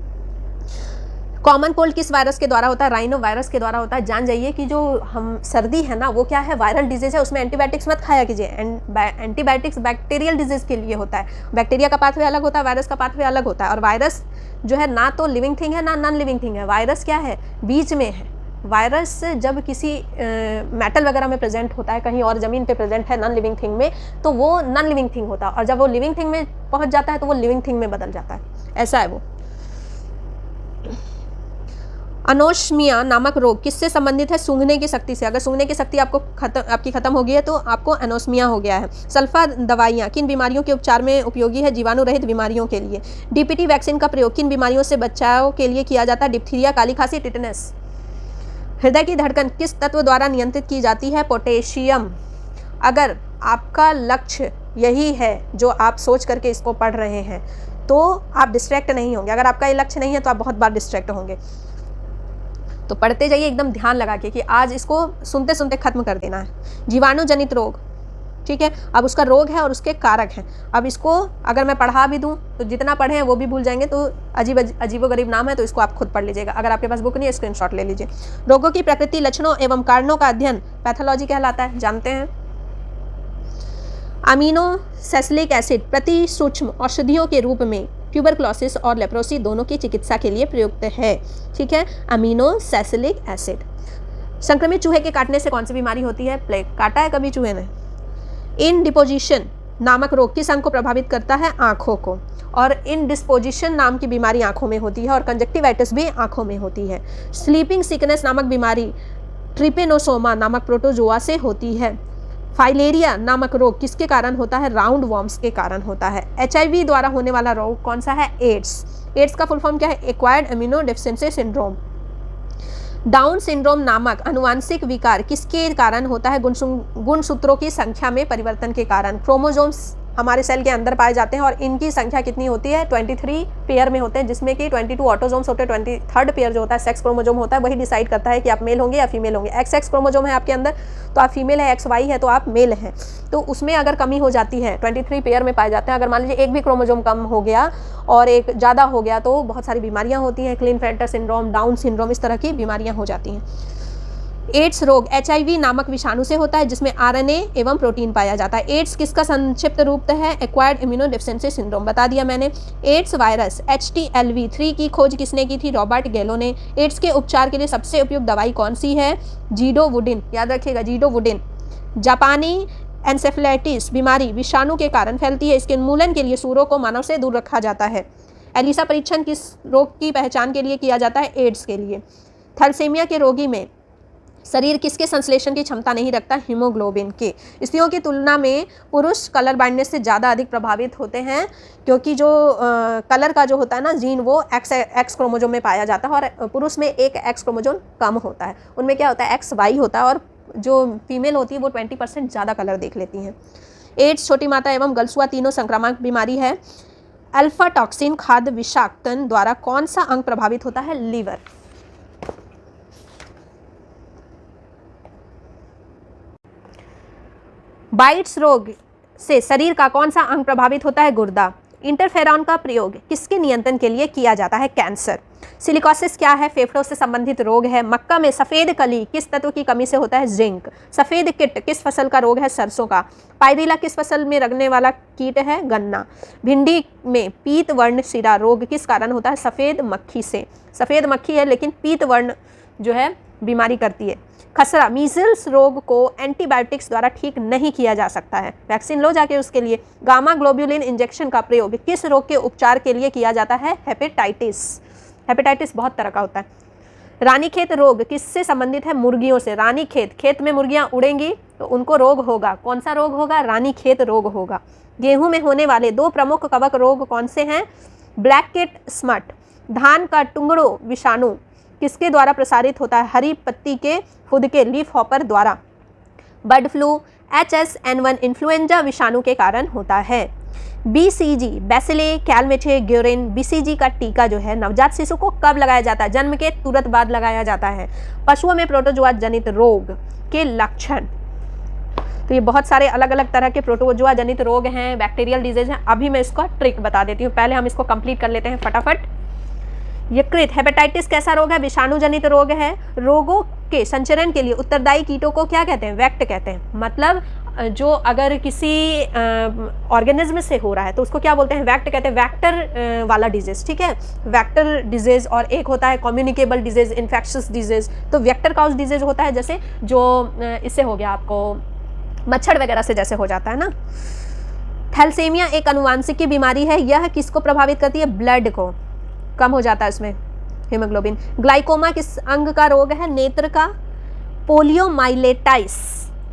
कॉमन कोल्ड किस वायरस के द्वारा होता है? राइनो वायरस के द्वारा होता है। जान जाइए कि जो हम सर्दी है ना, वो क्या है? वायरल डिजीज है, उसमें एंटीबायोटिक्स मत खाया कीजिए। एंटीबायोटिक्स बैक्टीरियल डिजीज के लिए होता है। बैक्टीरिया का पाथवे अलग होता है, वायरस का पाथवे अलग होता है। और वायरस जो है ना तो लिविंग थिंग है ना नॉन लिविंग थिंग है। वायरस क्या है? बीच में है। वायरस जब किसी मेटल वगैरह में प्रेजेंट होता है, कहीं और ज़मीन पे प्रेजेंट है नॉन लिविंग थिंग में, तो वो नॉन लिविंग थिंग होता है। और जब वो लिविंग थिंग में पहुंच जाता है तो वो लिविंग थिंग में बदल जाता है। ऐसा है वो। अनोस्मिया नामक रोग किससे संबंधित है? सूंघने की शक्ति से। अगर सूंघने की शक्ति आपकी खत्म हो गई है तो आपको अनोस्मिया हो गया है। सल्फा दवाइयाँ किन बीमारियों के उपचार में उपयोगी है? जीवाणु रहित बीमारियों के लिए। डीपीटी वैक्सीन का प्रयोग किन बीमारियों से बचाव के लिए किया जाता है? डिप्थीरिया, काली खांसी, टिटनेस। हृदय की धड़कन किस तत्व द्वारा नियंत्रित की जाती है? पोटेशियम। अगर आपका लक्ष्य यही है जो आप सोच करके इसको पढ़ रहे हैं तो आप डिस्ट्रैक्ट नहीं होंगे। अगर आपका ये लक्ष्य नहीं है तो आप बहुत बार डिस्ट्रैक्ट होंगे। तो पढ़ते जाइए एकदम ध्यान लगा के कि आज इसको सुनते सुनते खत्म कर देना है। जीवाणु जनित रोग, ठीक है, अब उसका रोग है और उसके कारक हैं। अब इसको अगर मैं पढ़ा भी दूं तो जितना पढ़े हैं वो भी भूल जाएंगे, तो अजीबोगरीब नाम है, तो इसको आप खुद पढ़ लीजिएगा। अगर आपके पास बुक नहीं है स्क्रीनशॉट ले लीजिए। रोगों की प्रकृति, लक्षणों एवं कारणों का अध्ययन पैथोलॉजी कहलाता है, जानते हैं। अमीनोसैलिसिलिक एसिड प्रति सूक्ष्म औषधियों के रूप में ट्यूबरक्लोसिस और लेप्रोसी दोनों की चिकित्सा के लिए प्रयुक्त है, ठीक है। Aminosalicylic acid. संक्रमित चूहे के काटने से कौन सी बीमारी होती है? प्लेग। काटा है कभी चूहे ने? इनडिपोजिशन नामक रोग किस अंग को प्रभावित करता है? आँखों को। और इनडिस्पोजिशन नाम की बीमारी आँखों में होती है और कंजक्टिवाइटिस भी आँखों में होती है। स्लीपिंग सिकनेस नामक बीमारी ट्रिपेनोसोमा नामक प्रोटोजोआ से होती है। फाइलेरिया नामक रोग किसके कारण होता है? राउंड वॉर्म्स के कारण होता है। HIV द्वारा होने वाला रोग कौन सा है? एड्स। एड्स का फुल फॉर्म क्या है? Acquired immunodeficiency syndrome. Down syndrome नामक अनुवांशिक विकार किसके कारण होता है? गुणसूत्रों की संख्या में परिवर्तन के कारण। क्रोमोसोम्स हमारे सेल के अंदर पाए जाते हैं और इनकी संख्या कितनी होती है? 23 पेयर में होते हैं, जिसमें कि 22 ऑटोसोम्स होते हैं। 23rd पेयर जो होता है सेक्स क्रोमोसोम होता है, वही डिसाइड करता है कि आप मेल होंगे या फीमेल होंगे। XX क्रोमोसोम है आपके अंदर तो आप फीमेल है, XY है तो आप मेल हैं। तो उसमें अगर कमी हो जाती है, 23 पेयर में पाए जाते हैं, अगर मान लीजिए एक भी क्रोमोसोम कम हो गया और एक ज़्यादा हो गया तो बहुत सारी बीमारियाँ होती हैं। क्लिनफेल्टर सिंड्रोम, डाउन सिंड्रोम, इस तरह की बीमारियाँ हो जाती हैं। एड्स रोग HIV नामक विषाणु से होता है, जिसमें RNA एवं प्रोटीन पाया जाता है। एड्स किसका संक्षिप्त रूप है? एक्वायर्ड इम्यूनोडेफिशिएंसी सिंड्रोम, बता दिया मैंने। एड्स वायरस HTLV-3 की खोज किसने की थी? रॉबर्ट गैलो ने। एड्स के उपचार के लिए सबसे उपयुक्त दवाई कौन सी है? जीडोवुडिन, याद रखिएगा जीडोवुडिन। जापानी एन्सेफेलाइटिस बीमारी विषाणु के कारण फैलती है। इसके उन्मूलन के लिए सूरों को मानव से दूर रखा जाता है। एलिसा परीक्षण किस रोग की पहचान के लिए किया जाता है? एड्स के लिए। थैलेसीमिया के रोगी में शरीर किसके संश्लेषण की क्षमता नहीं रखता? हीमोग्लोबिन के। स्त्रियों की तुलना में पुरुष कलर ब्लाइंडनेस से ज़्यादा अधिक प्रभावित होते हैं, क्योंकि जो कलर का जो होता है ना जीन, वो एक्स क्रोमोसोम में पाया जाता है और पुरुष में एक एक्स क्रोमोसोम कम होता है। उनमें क्या होता है? XY होता है और जो फीमेल होती है वो 20% ज़्यादा कलर देख लेती हैं। एड्स, छोटी माता एवं गलसुआ तीनों संक्रामक बीमारी है। अल्फा टॉक्सिन खाद्य विषाक्तन द्वारा कौन सा अंग प्रभावित होता है? लीवर। बाइट्स रोग से शरीर का कौन सा अंग प्रभावित होता है? गुर्दा। इंटरफेरॉन का प्रयोग किसके नियंत्रण के लिए किया जाता है? कैंसर। सिलिकोसिस क्या है? फेफड़ों से संबंधित रोग है। मक्का में सफ़ेद कली किस तत्व की कमी से होता है? जिंक। सफ़ेद कीट किस फसल का रोग है? सरसों का। पायरिला किस फसल में लगने वाला कीट है? गन्ना। भिंडी में पीत वर्ण शिरा रोग किस कारण होता है? सफ़ेद मक्खी से। सफ़ेद मक्खी है लेकिन पीत वर्ण जो है बीमारी करती है। खसरा, मीजल्स रोग को एंटीबायोटिक्स द्वारा ठीक नहीं किया जा सकता है, वैक्सीन लो जाके उसके लिए। गामा ग्लोब्यूलिन इंजेक्शन का प्रयोग किस रोग के उपचार के लिए किया जाता है? हेपेटाइटिस। हेपेटाइटिस बहुत तरह का होता है। रानीखेत रोग किससे संबंधित है? मुर्गियों से। रानीखेत, खेत में मुर्गियां उड़ेंगी तो उनको रोग होगा। कौन सा रोग होगा? रानीखेत रोग होगा। गेहूं में होने वाले 2 प्रमुख कवक रोग कौन से हैं? Black kit smut. धान का टुंगड़ो विषाणु किसके द्वारा प्रसारित होता है? हरी पत्ती के खुद के लीफ हॉपर द्वारा। बर्ड फ्लू HSN1 इन्फ्लुएंजा विषाणु के कारण होता है। BCG, बैसिले कैलमेटे ग्यूरिन, BCG का टीका जो है नवजात शिशु को कब लगाया जाता है? जन्म के तुरंत बाद लगाया जाता है। पशुओं में प्रोटोजोआ जनित रोग के लक्षण, तो ये बहुत सारे अलग अलग तरह के प्रोटोजोआ जनित रोग हैं, बैक्टीरियल डिजीज हैं। अभी मैं इसका ट्रिक बता देती हूँ, पहले हम इसको कंप्लीट कर लेते हैं फटाफट। यकृत, हेपेटाइटिस कैसा रोग है? विषाणु जनित रोग है। रोगों के संचरण के लिए उत्तरदायी कीटों को क्या कहते हैं? वेक्ट कहते हैं। मतलब जो अगर किसी ऑर्गेनिज्म से हो रहा है तो उसको क्या बोलते हैं? वेक्ट कहते हैं। वेक्टर वाला डिजीज, ठीक है, वेक्टर डिजीज। और एक होता है कम्युनिकेबल डिजीज, इन्फेक्शियस डिजीज। तो वेक्टर काउज डिजीज होता है जैसे जो इससे हो गया आपको मच्छर वगैरह से जैसे हो जाता है ना। थैलेसीमिया एक आनुवंशिक की बीमारी है। यह किसको प्रभावित करती है? ब्लड को, कम हो जाता है इसमें हीमोग्लोबिन। ग्लाइकोमा किस अंग का रोग है? नेत्र का। पोलियोमाइलेटाइस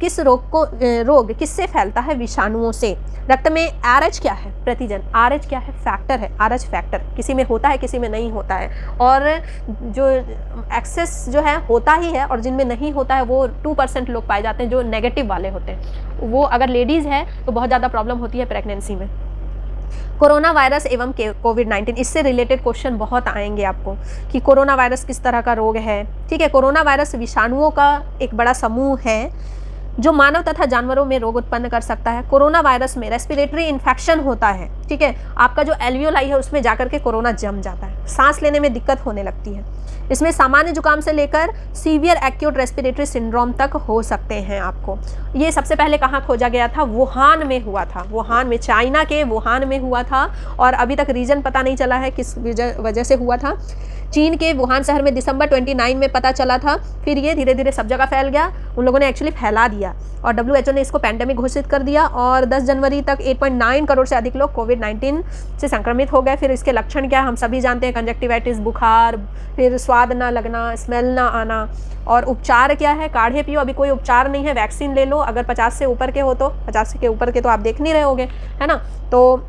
किस रोग किससे फैलता है? विषाणुओं से। रक्त में RH क्या है? प्रतिजन। RH क्या है? फैक्टर है। RH फैक्टर किसी में होता है किसी में नहीं होता है, और जो एक्सेस जो है होता ही है, और जिनमें नहीं होता है वो 2% लोग पाए जाते हैं जो नेगेटिव वाले होते हैं। वो अगर लेडीज़ है तो बहुत ज़्यादा प्रॉब्लम होती है प्रेगनेंसी में। कोरोना वायरस एवं कोविड-19, इससे रिलेटेड क्वेश्चन बहुत आएंगे आपको कि कोरोना वायरस किस तरह का रोग है। ठीक है, कोरोना वायरस विषाणुओं का एक बड़ा समूह है जो मानव तथा जानवरों में रोग उत्पन्न कर सकता है। कोरोना वायरस में रेस्पिरेटरी इन्फेक्शन होता है। ठीक है, आपका जो एल्वियोलाई है उसमें जाकर के कोरोना जम जाता है, सांस लेने में दिक्कत होने लगती है। इसमें सामान्य जुकाम से लेकर सीवियर एक्यूट रेस्पिरेटरी सिंड्रोम तक हो सकते हैं आपको। ये सबसे पहले कहाँ खोजा गया था? वुहान में हुआ था, वुहान में, चाइना के वुहान में हुआ था, और अभी तक रीजन पता नहीं चला है किस वजह से हुआ था। चीन के वुहान शहर में दिसंबर 29 में पता चला था, फिर ये धीरे धीरे सब जगह फैल गया, उन लोगों ने एक्चुअली फैला दिया और WHO ने इसको पैंडेमिक घोषित कर दिया, और 10 जनवरी तक 8.9 करोड़ से अधिक लोग कोविड-19 से संक्रमित हो गए। फिर इसके लक्षण क्या हम सभी जानते हैं, कंजक्टिवाइटिस, बुखार, फिर स्वाद ना लगना, स्मेल ना आना। और उपचार क्या है? काढ़े पियो, अभी कोई उपचार नहीं है, वैक्सीन ले लो। अगर 50 से ऊपर के हो तो, 50 के ऊपर के तो आप देख नहीं रहे होगे, है ना। तो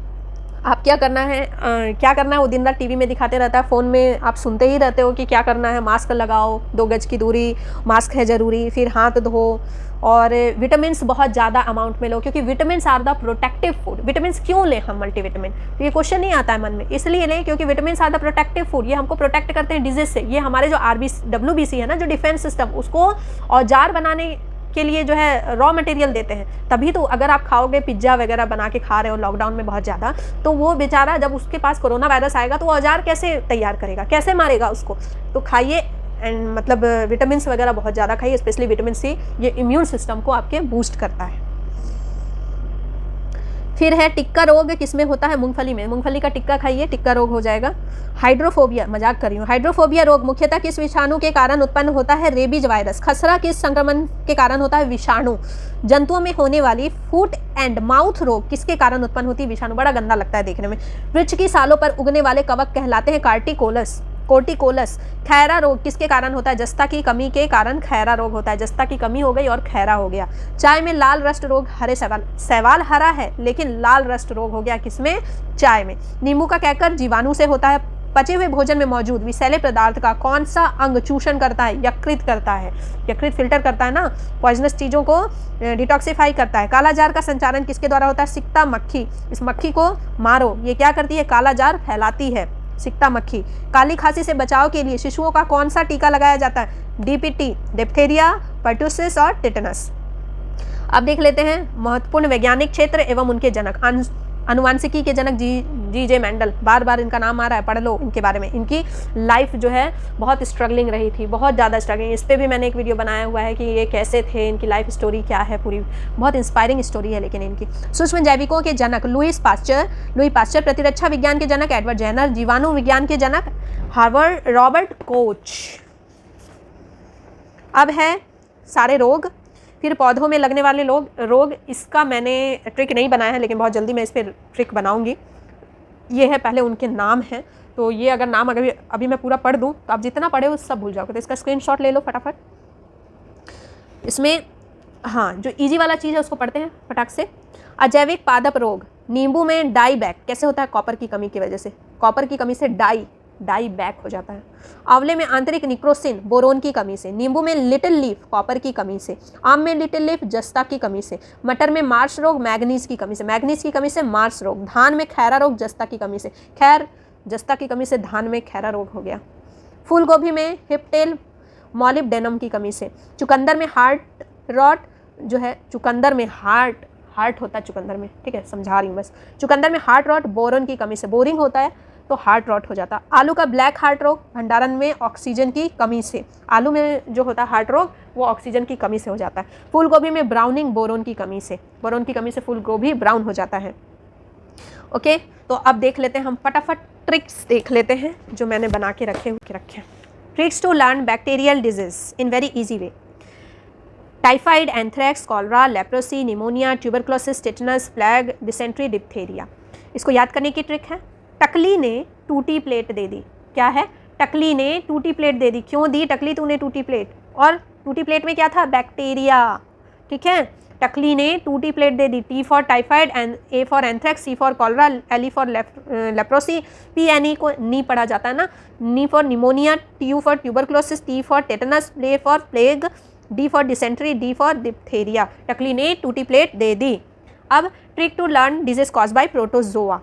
आप क्या करना है, वो दिन रात टीवी में दिखाते रहता है, फ़ोन में आप सुनते ही रहते हो कि क्या करना है, मास्क लगाओ, 2 गज की दूरी, मास्क है ज़रूरी, फिर हाथ धो, और विटामिन्स बहुत ज़्यादा अमाउंट में लो, क्योंकि vitamins are the protective food. Vitamins क्यों लें हम मल्टीविटामिन? तो ये क्वेश्चन नहीं आता है मन में, इसलिए लें क्योंकि vitamins are the protective food. ये हमको प्रोटेक्ट करते हैं डिजीज से। ये हमारे जो WBC है ना, जो डिफेंस सिस्टम, उसको औजार बनाने के लिए जो है रॉ मटेरियल देते हैं। तभी तो अगर आप खाओगे पिज्ज़ा वगैरह बना के खा रहे हो लॉकडाउन में बहुत ज़्यादा, तो वो बेचारा जब उसके पास कोरोना वायरस आएगा तो वो औजार कैसे तैयार करेगा, कैसे मारेगा उसको? तो खाइए, एंड मतलब विटामिन्स वगैरह बहुत ज़्यादा खाइए, स्पेशली विटामिन C। ये इम्यून सिस्टम को आपके बूस्ट करता है। फिर है टिक्का रोग, किसमें होता है? मूंगफली में। मूंगफली का टिक्का खाइए, टिक्का रोग हो जाएगा। हाइड्रोफोबिया, मजाक कर रही हूँ। हाइड्रोफोबिया रोग मुख्यतः किस विषाणु के कारण उत्पन्न होता है? Rabies virus. खसरा किस संक्रमण के कारण होता है? विषाणु। जंतुओं में होने वाली फुट एंड माउथ रोग किसके कारण उत्पन्न होती है? विषाणु। बड़ा गंदा लगता है देखने में। वृक्ष की सालों पर उगने वाले कवक कहलाते हैं कोर्टिकोलस। खैरा रोग किसके कारण होता है? जस्ता की कमी के कारण खैरा रोग होता है। जस्ता की कमी हो गई और खैरा हो गया। चाय में लाल रस्ट रोग, हरे शैवाल हरा है लेकिन लाल रस्ट रोग हो गया, किसमें? चाय में। नींबू का कैकर जीवाणु से होता है। पचे हुए भोजन में मौजूद विषैले पदार्थ का कौन सा अंग चूषण करता है? यकृत करता है। यकृत फिल्टर करता है ना, पॉइजनस चीज़ों को डिटॉक्सिफाई करता है। काला जार का संचालन किसके द्वारा होता है? सिकता मक्खी। इस मक्खी को मारो, ये क्या करती है? काला जार फैलाती है, सिकता मक्खी। काली खांसी से बचाव के लिए शिशुओं का कौन सा टीका लगाया जाता है? DPT, डिप्थेरिया, पर्टुसिस और टिटनस। अब देख लेते हैं महत्वपूर्ण वैज्ञानिक क्षेत्र एवं उनके जनक। अनुवांशिकी के जनक G.J. मेंडल, बार बार इनका नाम आ रहा है, पढ़ लो इनके बारे में। इनकी लाइफ जो है बहुत स्ट्रगलिंग रही थी, बहुत ज़्यादा स्ट्रगलिंग। इस पर भी मैंने एक वीडियो बनाया हुआ है कि ये कैसे थे, इनकी लाइफ स्टोरी क्या है, पूरी बहुत इंस्पायरिंग स्टोरी है। लेकिन इनकी सूक्ष्म जैविकों के जनक लुई पास्चर, प्रतिरक्षा विज्ञान के जनक एडवर्ड जेनर, जीवाणु विज्ञान के जनक रॉबर्ट कोच। अब है सारे रोग, फिर पौधों में लगने वाले रोग। इसका मैंने ट्रिक नहीं बनाया है, लेकिन बहुत जल्दी मैं इस पर ट्रिक बनाऊंगी। ये है, पहले उनके नाम हैं, तो ये अगर नाम अभी मैं पूरा पढ़ दूं तो आप जितना पढ़े हो सब भूल जाओगे। तो इसका स्क्रीनशॉट ले लो फटाफट। इसमें हाँ, जो इजी वाला चीज़ है उसको पढ़ते हैं फटाक से। अजैविक पादप रोग, नींबू में डाई बैक कैसे होता है? कॉपर की कमी की वजह से। कॉपर की कमी से डाई बैक हो जाता है। आंवले में आंतरिक निक्रोसिन, बोरोन की कमी से। नींबू में लिटिल लीफ, कॉपर की कमी से। आम में लिटिल लीफ, जस्ता की कमी से। मटर में मार्स रोग, मैग्नीज की कमी से। मैग्नीज की कमी से मार्स रोग। धान में खैरा रोग, जस्ता की कमी से। जस्ता की कमी से धान में खैरा रोग हो गया। फूल गोभी में हिप्टेल मॉलिब्डेनम की कमी से। चुकंदर में हार्ट रॉट जो है, चुकंदर में हार्ट होता है चुकंदर में, ठीक है, समझा रही हूँ बस। चुकंदर में हार्ट रॉट, बोरोन की कमी से। बोरिंग होता है तो हार्ट रॉट हो जाता है। आलू का ब्लैक हार्ट रोग, भंडारण में ऑक्सीजन की कमी से। आलू में जो होता है हार्ट रोग, वो ऑक्सीजन की कमी से हो जाता है। फूल गोभी में ब्राउनिंग, बोरोन की कमी से। बोरोन की कमी से फूल गोभी ब्राउन हो जाता है। ओके, तो अब देख लेते हैं हम फटाफट ट्रिक्स देख लेते हैं जो मैंने बना के रखे। Tricks to learn bacterial disease in very easy way. Typhoid, anthrax, cholera, leprosy, pneumonia, tuberculosis, tetanus, plague, dysentery, diphtheria. इसको याद करने की ट्रिक है। टकली ने टूटी प्लेट दे दी। क्या है? टकली ने टूटी प्लेट दे दी। क्यों दी टकली तूने टूटी प्लेट? और टूटी प्लेट में क्या था? बैक्टीरिया। ठीक है, टकली ने टूटी प्लेट दे दी। T for typhoid, A for anthrax, C for cholera, L for leprosy, P N E को नी पढ़ा जाता है ना। Pneu for pneumonia, T for tuberculosis, T for tetanus, play for plague, D for dysentery, D for diphtheria. टकली ने टूटी प्लेट दे दी। अब trick to learn disease cause by protozoa.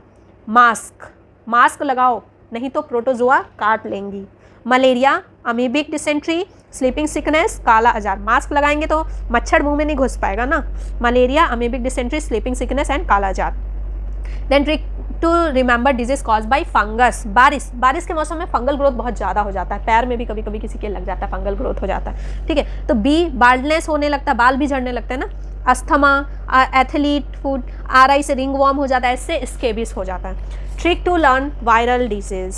Mask लगाओ, नहीं तो प्रोटोजोआ काट लेंगी। Malaria, amoebic dysentery, sleeping sickness, काला अजार। मास्क लगाएंगे तो मच्छर मुंह में नहीं घुस पाएगा ना। Malaria, amoebic dysentery, sleeping sickness and kala azar. Then trick to remember disease cause by fungus. बारिश के मौसम में फंगल ग्रोथ बहुत ज़्यादा हो जाता है, पैर में भी कभी कभी किसी के लग जाता है, फंगल ग्रोथ हो जाता है, ठीक है। तो बी, बाल्डनेस होने लगता है, बाल भी झड़ने लगते हैं ना। अस्थमा, एथलीट फूड, RI से रिंग वॉर्म हो जाता है, इससे स्केबिस हो जाता है। Trick to learn viral disease,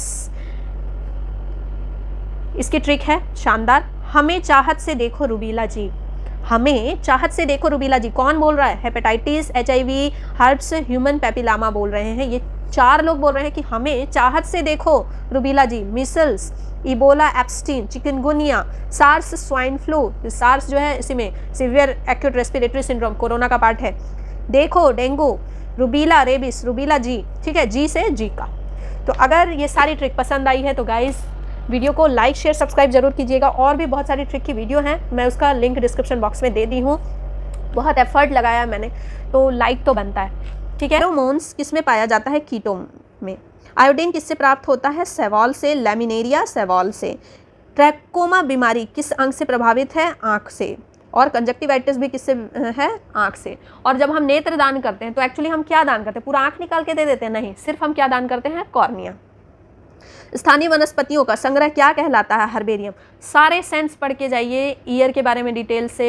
इसकी ट्रिक है शानदार। हमें चाहत से देखो रुबीला जी, हमें चाहत से देखो रुबीला जी। कौन बोल रहा है? हेपेटाइटिस, HIV, हर्प्स, ह्यूमन पेपिलामा बोल रहे हैं। ये 4 लोग बोल रहे हैं कि हमें चाहत से देखो रुबीला जी। Measles, Ebola, Epstein, chikungunya, SARS, swine flu, SARS जो है इसी में severe acute respiratory syndrome, corona का पार्ट है। देखो डेंगू, रुबीला, रेबिस, रुबीला जी, ठीक है, जी से जी का। तो अगर ये सारी ट्रिक पसंद आई है तो गाइज वीडियो को लाइक शेयर सब्सक्राइब जरूर कीजिएगा। और भी बहुत सारी ट्रिक की वीडियो हैं, मैं उसका लिंक डिस्क्रिप्शन बॉक्स में दे दी हूँ। बहुत एफर्ट लगाया मैंने, तो लाइक तो बनता है, ठीक है। फेरोमोन्स किस में पाया जाता है? कीटोन में। आयोडीन किससे प्राप्त होता है? सेवॉल से, लेमिनेरिया सेवॉल से। ट्रैकोमा बीमारी किस अंग से प्रभावित है? आँख से। और कंजक्टिवाइटिस भी किससे है? आँख से। और जब हम नेत्र दान करते हैं तो एक्चुअली हम क्या दान करते हैं? पूरा आँख निकाल के दे देते हैं? नहीं, सिर्फ हम क्या दान करते हैं? कॉर्निया। स्थानीय वनस्पतियों का संग्रह क्या कहलाता है? हर्बेरियम। सारे सेंस पढ़ के जाइए, ईयर के बारे में डिटेल से,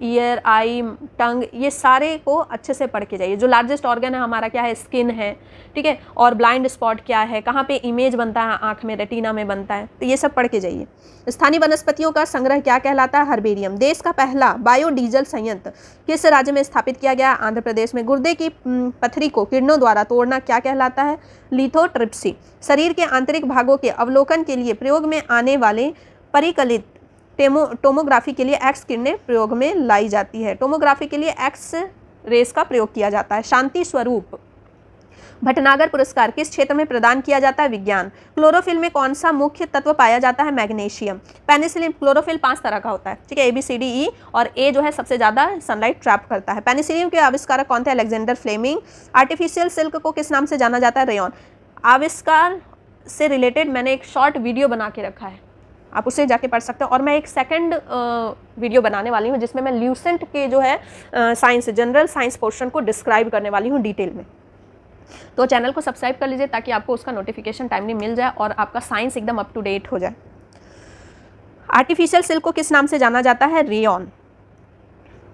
ईयर, आई, टंग, ये सारे को अच्छे से पढ़ के जाइए। जो लार्जेस्ट ऑर्गन है हमारा क्या है? स्किन है, ठीक है। और ब्लाइंड स्पॉट क्या है, कहाँ पे इमेज बनता है आँख में, रेटिना में बनता है, तो ये सब पढ़ के जाइए। स्थानीय वनस्पतियों का संग्रह क्या कहलाता है? हर्बेरियम। देश का पहला बायोडीजल संयंत्र किस राज्य में स्थापित किया गया? आंध्र प्रदेश में। गुर्दे की पथरी को किरणों द्वारा तोड़ना क्या कहलाता है? लिथोट्रिप्सी। शरीर के आंतरिक भागों के अवलोकन के लिए प्रयोग में आने वाले परिकलित टोमोग्राफी के लिए एक्स किरणें प्रयोग में लाई जाती है। टोमोग्राफी के लिए एक्स रेस का प्रयोग किया जाता है। शांति स्वरूप भटनागर पुरस्कार किस क्षेत्र में प्रदान किया जाता है? विज्ञान। क्लोरोफिल में कौन सा मुख्य तत्व पाया जाता है? मैग्नीशियम। पेनिसिलिन, क्लोरोफिल 5 तरह का होता है, ठीक है, ABCDE, और A जो है सबसे ज़्यादा सनलाइट ट्रैप करता है। पेनिसिलिन के आविष्कारक कौन थे? Alexander Fleming. आर्टिफिशियल सिल्क को किस नाम से जाना जाता है? रेयॉन। आविष्कार से रिलेटेड मैंने एक शॉर्ट वीडियो बना के रखा है, आप उसे जाके पढ़ सकते हो। और मैं एक सेकंड वीडियो बनाने वाली हूँ जिसमें मैं ल्यूसेंट के जो है साइंस, जनरल साइंस पोर्शन को डिस्क्राइब करने वाली हूँ डिटेल में। तो चैनल को सब्सक्राइब कर लीजिए ताकि आपको उसका नोटिफिकेशन टाइमली मिल जाए और आपका साइंस एकदम अप टू डेट हो जाए। आर्टिफिशियल सिल्क को किस नाम से जाना जाता है? Rayon.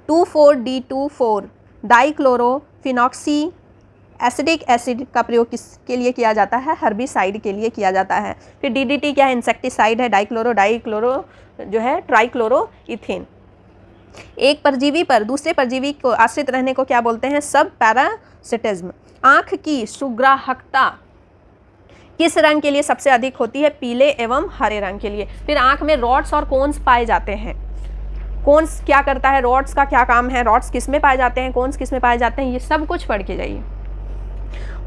2,4-D24 dichlorophenoxy acidic acid का प्रयोग किसके लिए किया जाता है? हर्बिसाइड के लिए किया जाता है। फिर DDT क्या है? इंसेक्टिसाइड है। डाइक्लोरो जो है ट्राइक्लोरोइथेन। एक परजीवी पर दूसरे परजीवी को आश्रित रहने को क्या बोलते हैं? सब पैरासिटिज्म। आँख की सुग्राहकता किस रंग के लिए सबसे अधिक होती है? पीले एवं हरे रंग के लिए। फिर आँख में रॉड्स और कोन्स पाए जाते हैं। कोन्स क्या करता है? रॉड्स का क्या काम है? रॉड्स किस में पाए जाते हैं? कोन्स किस में पाए जाते हैं? ये सब कुछ पढ़ के जाइए।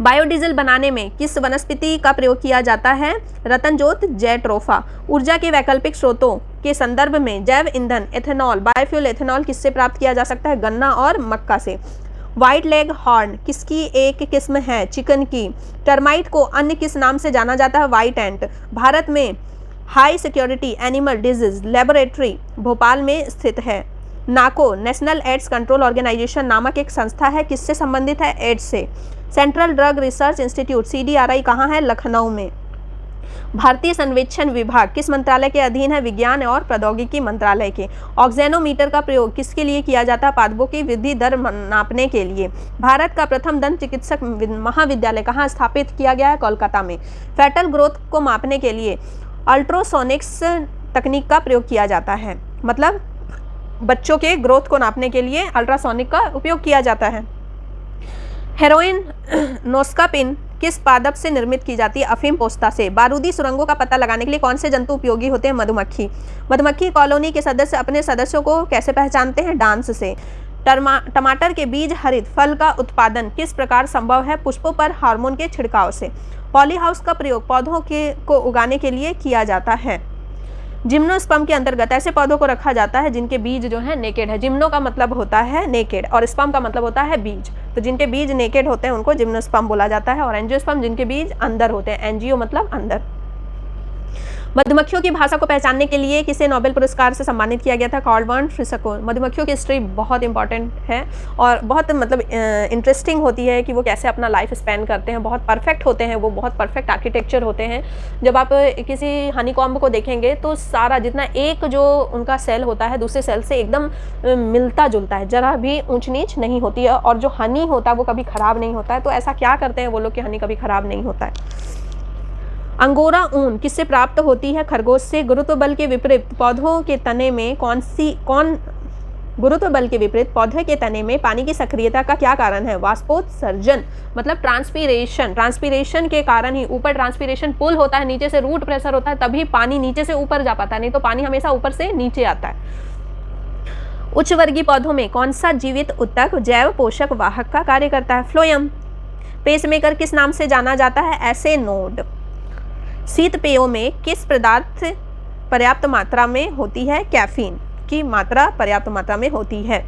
बायोडीजल बनाने में किस वनस्पति का प्रयोग किया जाता है? रतनजोत जैट्रोफा। ऊर्जा के वैकल्पिक स्रोतों के संदर्भ में जैव ईंधन एथेनॉल, बायोफ्यूल एथेनॉल किससे प्राप्त किया जा सकता है? गन्ना और मक्का से। व्हाइट लेग हॉर्न किसकी एक किस्म है? चिकन की। टर्माइट को अन्य किस नाम से जाना जाता है? व्हाइट एंट। भारत में high security animal disease laboratory Bhopal में स्थित है। नाको, नेशनल एड्स कंट्रोल ऑर्गेनाइजेशन नामक एक संस्था है, किससे संबंधित है? एड्स से। Central drug research institute CDRI कहाँ है? लखनऊ में। भारतीय सर्वेक्षण विभाग किस मंत्रालय के अधीन है? विज्ञान और प्रौद्योगिकी मंत्रालय के। ऑक्जेनोमीटर का प्रयोग किसके लिए किया जाता है? पादपों की वृद्धि दर नापने के लिए। भारत का प्रथम दंत चिकित्सक महाविद्यालय कहाँ स्थापित किया गया है? कोलकाता में। फेटल ग्रोथ को मापने के लिए अल्ट्रासोनिक्स तकनीक का प्रयोग किया जाता है, मतलब बच्चों के ग्रोथ को नापने के लिए अल्ट्रासोनिक का उपयोग किया जाता है। हेरोइन नोस्कापिन किस पादप से निर्मित की जाती है? अफीम पोस्ता से। बारूदी सुरंगों का पता लगाने के लिए कौन से जंतु उपयोगी होते हैं? मधुमक्खी। मधुमक्खी कॉलोनी के सदस्य अपने सदस्यों को कैसे पहचानते हैं? डांस से। टमाटर के बीज हरित फल का उत्पादन किस प्रकार संभव है? पुष्पों पर हार्मोन के छिड़काव से। पॉली हाउस का प्रयोग पौधों को उगाने के लिए किया जाता है। जिम्नोस्पर्म के अंतर्गत ऐसे पौधों को रखा जाता है जिनके बीज जो है नेकेड है। जिम्नो का मतलब होता है नेकेड और स्पर्म का मतलब होता है बीज, तो जिनके बीज नेकेड होते हैं उनको जिम्नोस्पर्म बोला जाता है। और एंजियोस्पर्म जिनके बीज अंदर होते हैं, एंजियो मतलब अंदर। मधुमक्खियों की भाषा को पहचानने के लिए किसे नोबेल पुरस्कार से सम्मानित किया गया था? कार्ल वन फ्रिसको। मधुमक्खियों की हिस्ट्री बहुत इंपॉर्टेंट है और बहुत मतलब इंटरेस्टिंग होती है कि वो कैसे अपना लाइफ स्पेंड करते हैं। बहुत परफेक्ट होते हैं वो, बहुत परफेक्ट आर्किटेक्चर होते हैं। जब आप किसी हनीकॉम्ब को देखेंगे तो सारा जितना एक जो उनका सेल होता है दूसरे सेल से एकदम मिलता जुलता है, जरा भी ऊंच नीच नहीं होती है। और जो हनी होता है वो कभी ख़राब नहीं होता है। तो ऐसा क्या करते हैं वो लोग कि हनी कभी ख़राब नहीं होता है। अंगोरा ऊन किससे प्राप्त होती है? खरगोश से। गुरुत्व बल के विपरीत पौधों के तने में गुरुत्व बल के विपरीत पौधे के तने में पानी की सक्रियता का क्या कारण है? वाष्पोत्सर्जन मतलब ट्रांसपीरेशन। ट्रांसपीरेशन के कारण ही ऊपर ट्रांसपीरेशन पुल होता है, नीचे से रूट प्रेशर होता है, तभी पानी नीचे से ऊपर जा पाता है, नहीं तो पानी हमेशा ऊपर से नीचे आता है। उच्च वर्गीय पौधों में कौन सा जीवित ऊतक जैव पोषक वाहक का कार्य करता है? फ्लोएम। पेसमेकर किस नाम से जाना जाता है? ऐसे नोड। शीत पेयों में किस पदार्थ पर्याप्त मात्रा में होती है? कैफीन की मात्रा पर्याप्त मात्रा में होती है।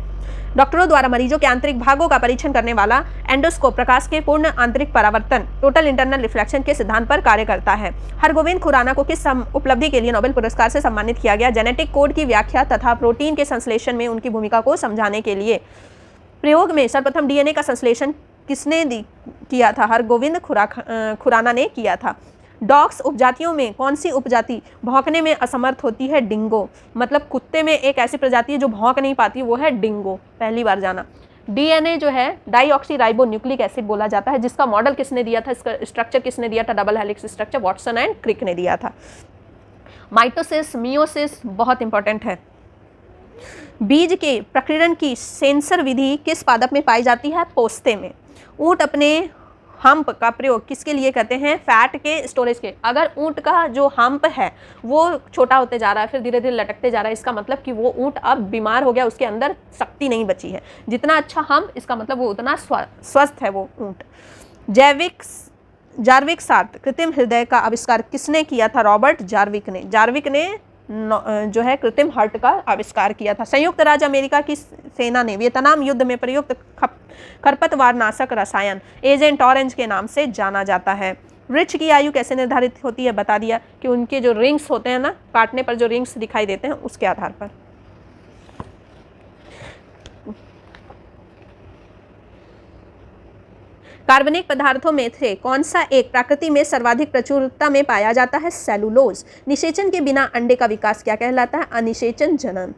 डॉक्टरों द्वारा मरीजों के आंतरिक भागों का परीक्षण करने वाला एंडोस्कोप प्रकाश के पूर्ण आंतरिक परावर्तन टोटल इंटरनल रिफ्लेक्शन के सिद्धांत पर कार्य करता है। हरगोविंद खुराना को किस उपलब्धि के लिए नोबेल पुरस्कार से सम्मानित किया गया? जेनेटिक कोड की व्याख्या तथा प्रोटीन के संश्लेषण में उनकी भूमिका को समझाने के लिए। प्रयोग में सर्वप्रथम डीएनए का संश्लेषण किसने किया था? हरगोविंद खुराना ने किया था। डॉग्स उपजातियों में कौन सी उपजाति भौंकने में असमर्थ होती है? डिंगो। मतलब कुत्ते में एक ऐसी प्रजाति है जो भौंक नहीं पाती, वो है डिंगो। पहली बार जाना। डीएनए जो है डाईऑक्सी राइबो न्यूक्लिक एसिड बोला जाता है, जिसका मॉडल किसने दिया था, इसका स्ट्रक्चर किसने दिया था? Double helix structure Watson and Crick ने दिया था। माइटोसिस मियोसिस बहुत इंपॉर्टेंट है। बीज के प्रकीर्णन की सेंसर विधि किस पादप में पाई जाती है? पोस्ते में। ऊंट अपने हम्प का प्रयोग किसके लिए करते हैं? फैट के स्टोरेज के। अगर ऊंट का जो हम्प है वो छोटा होते जा रहा है, फिर धीरे धीरे लटकते जा रहा है, इसका मतलब कि वो ऊंट अब बीमार हो गया, उसके अंदर शक्ति नहीं बची है। जितना अच्छा हम्प, इसका मतलब वो उतना स्वस्थ है वो ऊंट। जार्विक सार्थ कृत्रिम हृदय का आविष्कार किसने किया था? रॉबर्ट जार्विक ने। जार्विक ने जो है कृत्रिम हार्ट का आविष्कार किया था। संयुक्त राज्य अमेरिका की सेना ने वियतनाम युद्ध में प्रयुक्त खरपतवार नाशक रसायन एजेंट ऑरेंज के नाम से जाना जाता है। वृक्ष की आयु कैसे निर्धारित होती है? बता दिया कि उनके जो रिंग्स होते हैं ना, काटने पर जो रिंग्स दिखाई देते हैं उसके आधार पर। कार्बनिक पदार्थों में से कौन सा एक प्रकृति में सर्वाधिक प्रचुरता में पाया जाता है? सेलुलोज। निषेचन के बिना अंडे का विकास क्या कहलाता है? अनिषेचन जनन।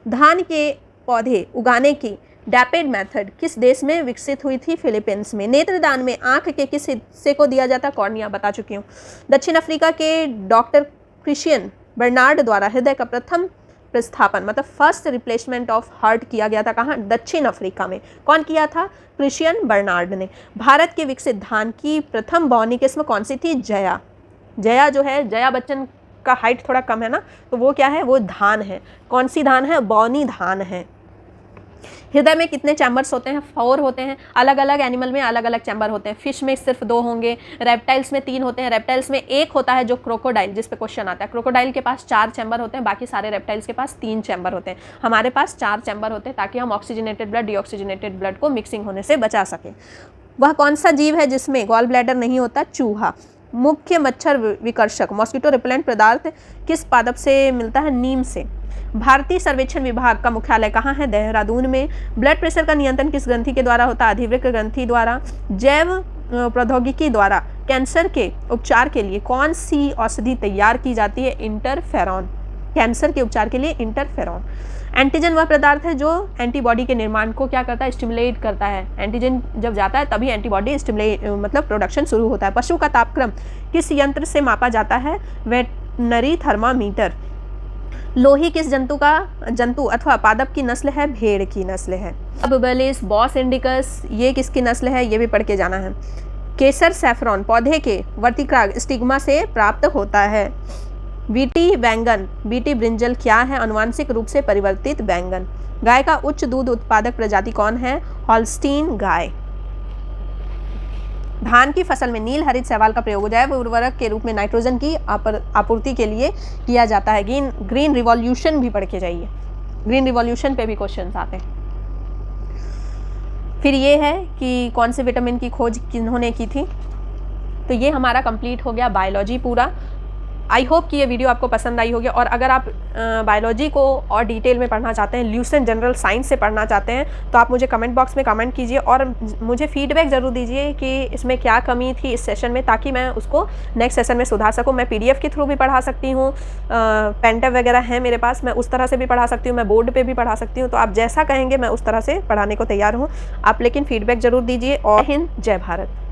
धान के पौधे उगाने की डैपेड मेथड किस देश में विकसित हुई थी? फिलीपींस में। नेत्रदान में आंख के किस हिस्से को दिया जाता है? कॉर्निया, बता चुकी हूँ। दक्षिण अफ्रीका के डॉक्टर क्रिश्चियन बर्नार्ड द्वारा हृदय का प्रथम प्रतिस्थापन मतलब फर्स्ट रिप्लेसमेंट ऑफ हार्ट किया गया था। कहाँ? दक्षिण अफ्रीका में। कौन किया था? क्रिश्चियन बर्नार्ड ने। भारत के विकसित धान की प्रथम बौनी किस्म कौन सी थी? जया। जया जो है, जया बच्चन का हाइट थोड़ा कम है ना, तो वो क्या है? वो धान है। कौन सी धान है? बौनी धान है। हृदय में कितने चैम्बर्स होते हैं? 4 होते हैं। अलग अलग एनिमल में अलग अलग चैम्बर होते हैं। फिश में सिर्फ 2 होंगे, रेप्टाइल्स में 3 होते हैं। रेप्टाइल्स में एक होता है जो क्रोकोडाइल, जिस पे क्वेश्चन आता है। क्रोकोडाइल के पास 4 चैम्बर होते हैं, बाकी सारे रेप्टाइल्स के पास 3 चैम्बर होते हैं। हमारे पास 4 चैम्बर होते हैं ताकि हम ऑक्सीजनेटेड ब्लड डीऑक्सीजनेटेड ब्लड को मिक्सिंग होने से बचा सकें। वह कौन सा जीव है जिसमें गॉल ब्लैडर नहीं होता? चूहा। मुख्य मच्छर विकर्षक मॉस्किटो रिपेलेंट पदार्थ किस पादप से मिलता है? नीम से। भारतीय सर्वेक्षण विभाग का मुख्यालय कहाँ है? देहरादून में। ब्लड प्रेशर का नियंत्रण किस ग्रंथि के द्वारा होता है? अधिवृक्क ग्रंथि द्वारा। जैव प्रौद्योगिकी द्वारा कैंसर के उपचार के लिए कौन सी औषधि तैयार की जाती है? इंटरफेरॉन। कैंसर के उपचार के लिए इंटरफेरॉन। एंटीजन वह पदार्थ है जो एंटीबॉडी के निर्माण को क्या करता है? स्टिमुलेट करता है। एंटीजन जब जाता है तभी एंटीबॉडी मतलब प्रोडक्शन शुरू होता है। पशु का तापक्रम किस यंत्र से मापा जाता है? Veterinary thermometer. लोही किस जंतु अथवा पादप की नस्ल है? भेड़ की नस्ल है। बबेलिस, बॉस इंडिकस, ये किसकी नस्ल है? ये भी पढ़ के जाना है। केसर सैफरॉन पौधे के वर्तिकाग्र स्टिग्मा से प्राप्त होता है। बीटी बैंगन, बीटी ब्रिंजल क्या है? आनुवांशिक रूप से परिवर्तित बैंगन। गाय का उच्च दूध उत्पादक प्रजाति कौन है? हॉल्स्टीन गाय। धान की फसल में नील हरित शैवाल का प्रयोग जैव उर्वरक के रूप में नाइट्रोजन की आपूर्ति के लिए किया जाता है। ग्रीन रिवॉल्यूशन भी पढ़ के जाइए, ग्रीन रिवॉल्यूशन पे भी क्वेश्चन आते हैं। फिर ये है कि कौन से विटामिन की खोज किन्होंने की थी। तो ये हमारा कंप्लीट हो गया बायोलॉजी पूरा। आई होप कि ये वीडियो आपको पसंद आई होगी, और अगर आप बायोलॉजी को और डिटेल में पढ़ना चाहते हैं, ल्यूसेंट जनरल साइंस से पढ़ना चाहते हैं, तो आप मुझे कमेंट बॉक्स में कमेंट कीजिए और मुझे फीडबैक ज़रूर दीजिए कि इसमें क्या कमी थी इस सेशन में, ताकि मैं उसको नेक्स्ट सेशन में सुधार सकूँ। मैं PDF के थ्रू भी पढ़ा सकती हूँ, पेनटेप वगैरह है मेरे पास, मैं उस तरह से भी पढ़ा सकती हूँ, मैं बोर्ड पर भी पढ़ा सकती हूँ। तो आप जैसा कहेंगे मैं उस तरह से पढ़ाने को तैयार हूँ। आप लेकिन फीडबैक ज़रूर दीजिए। और हिंद, जय भारत।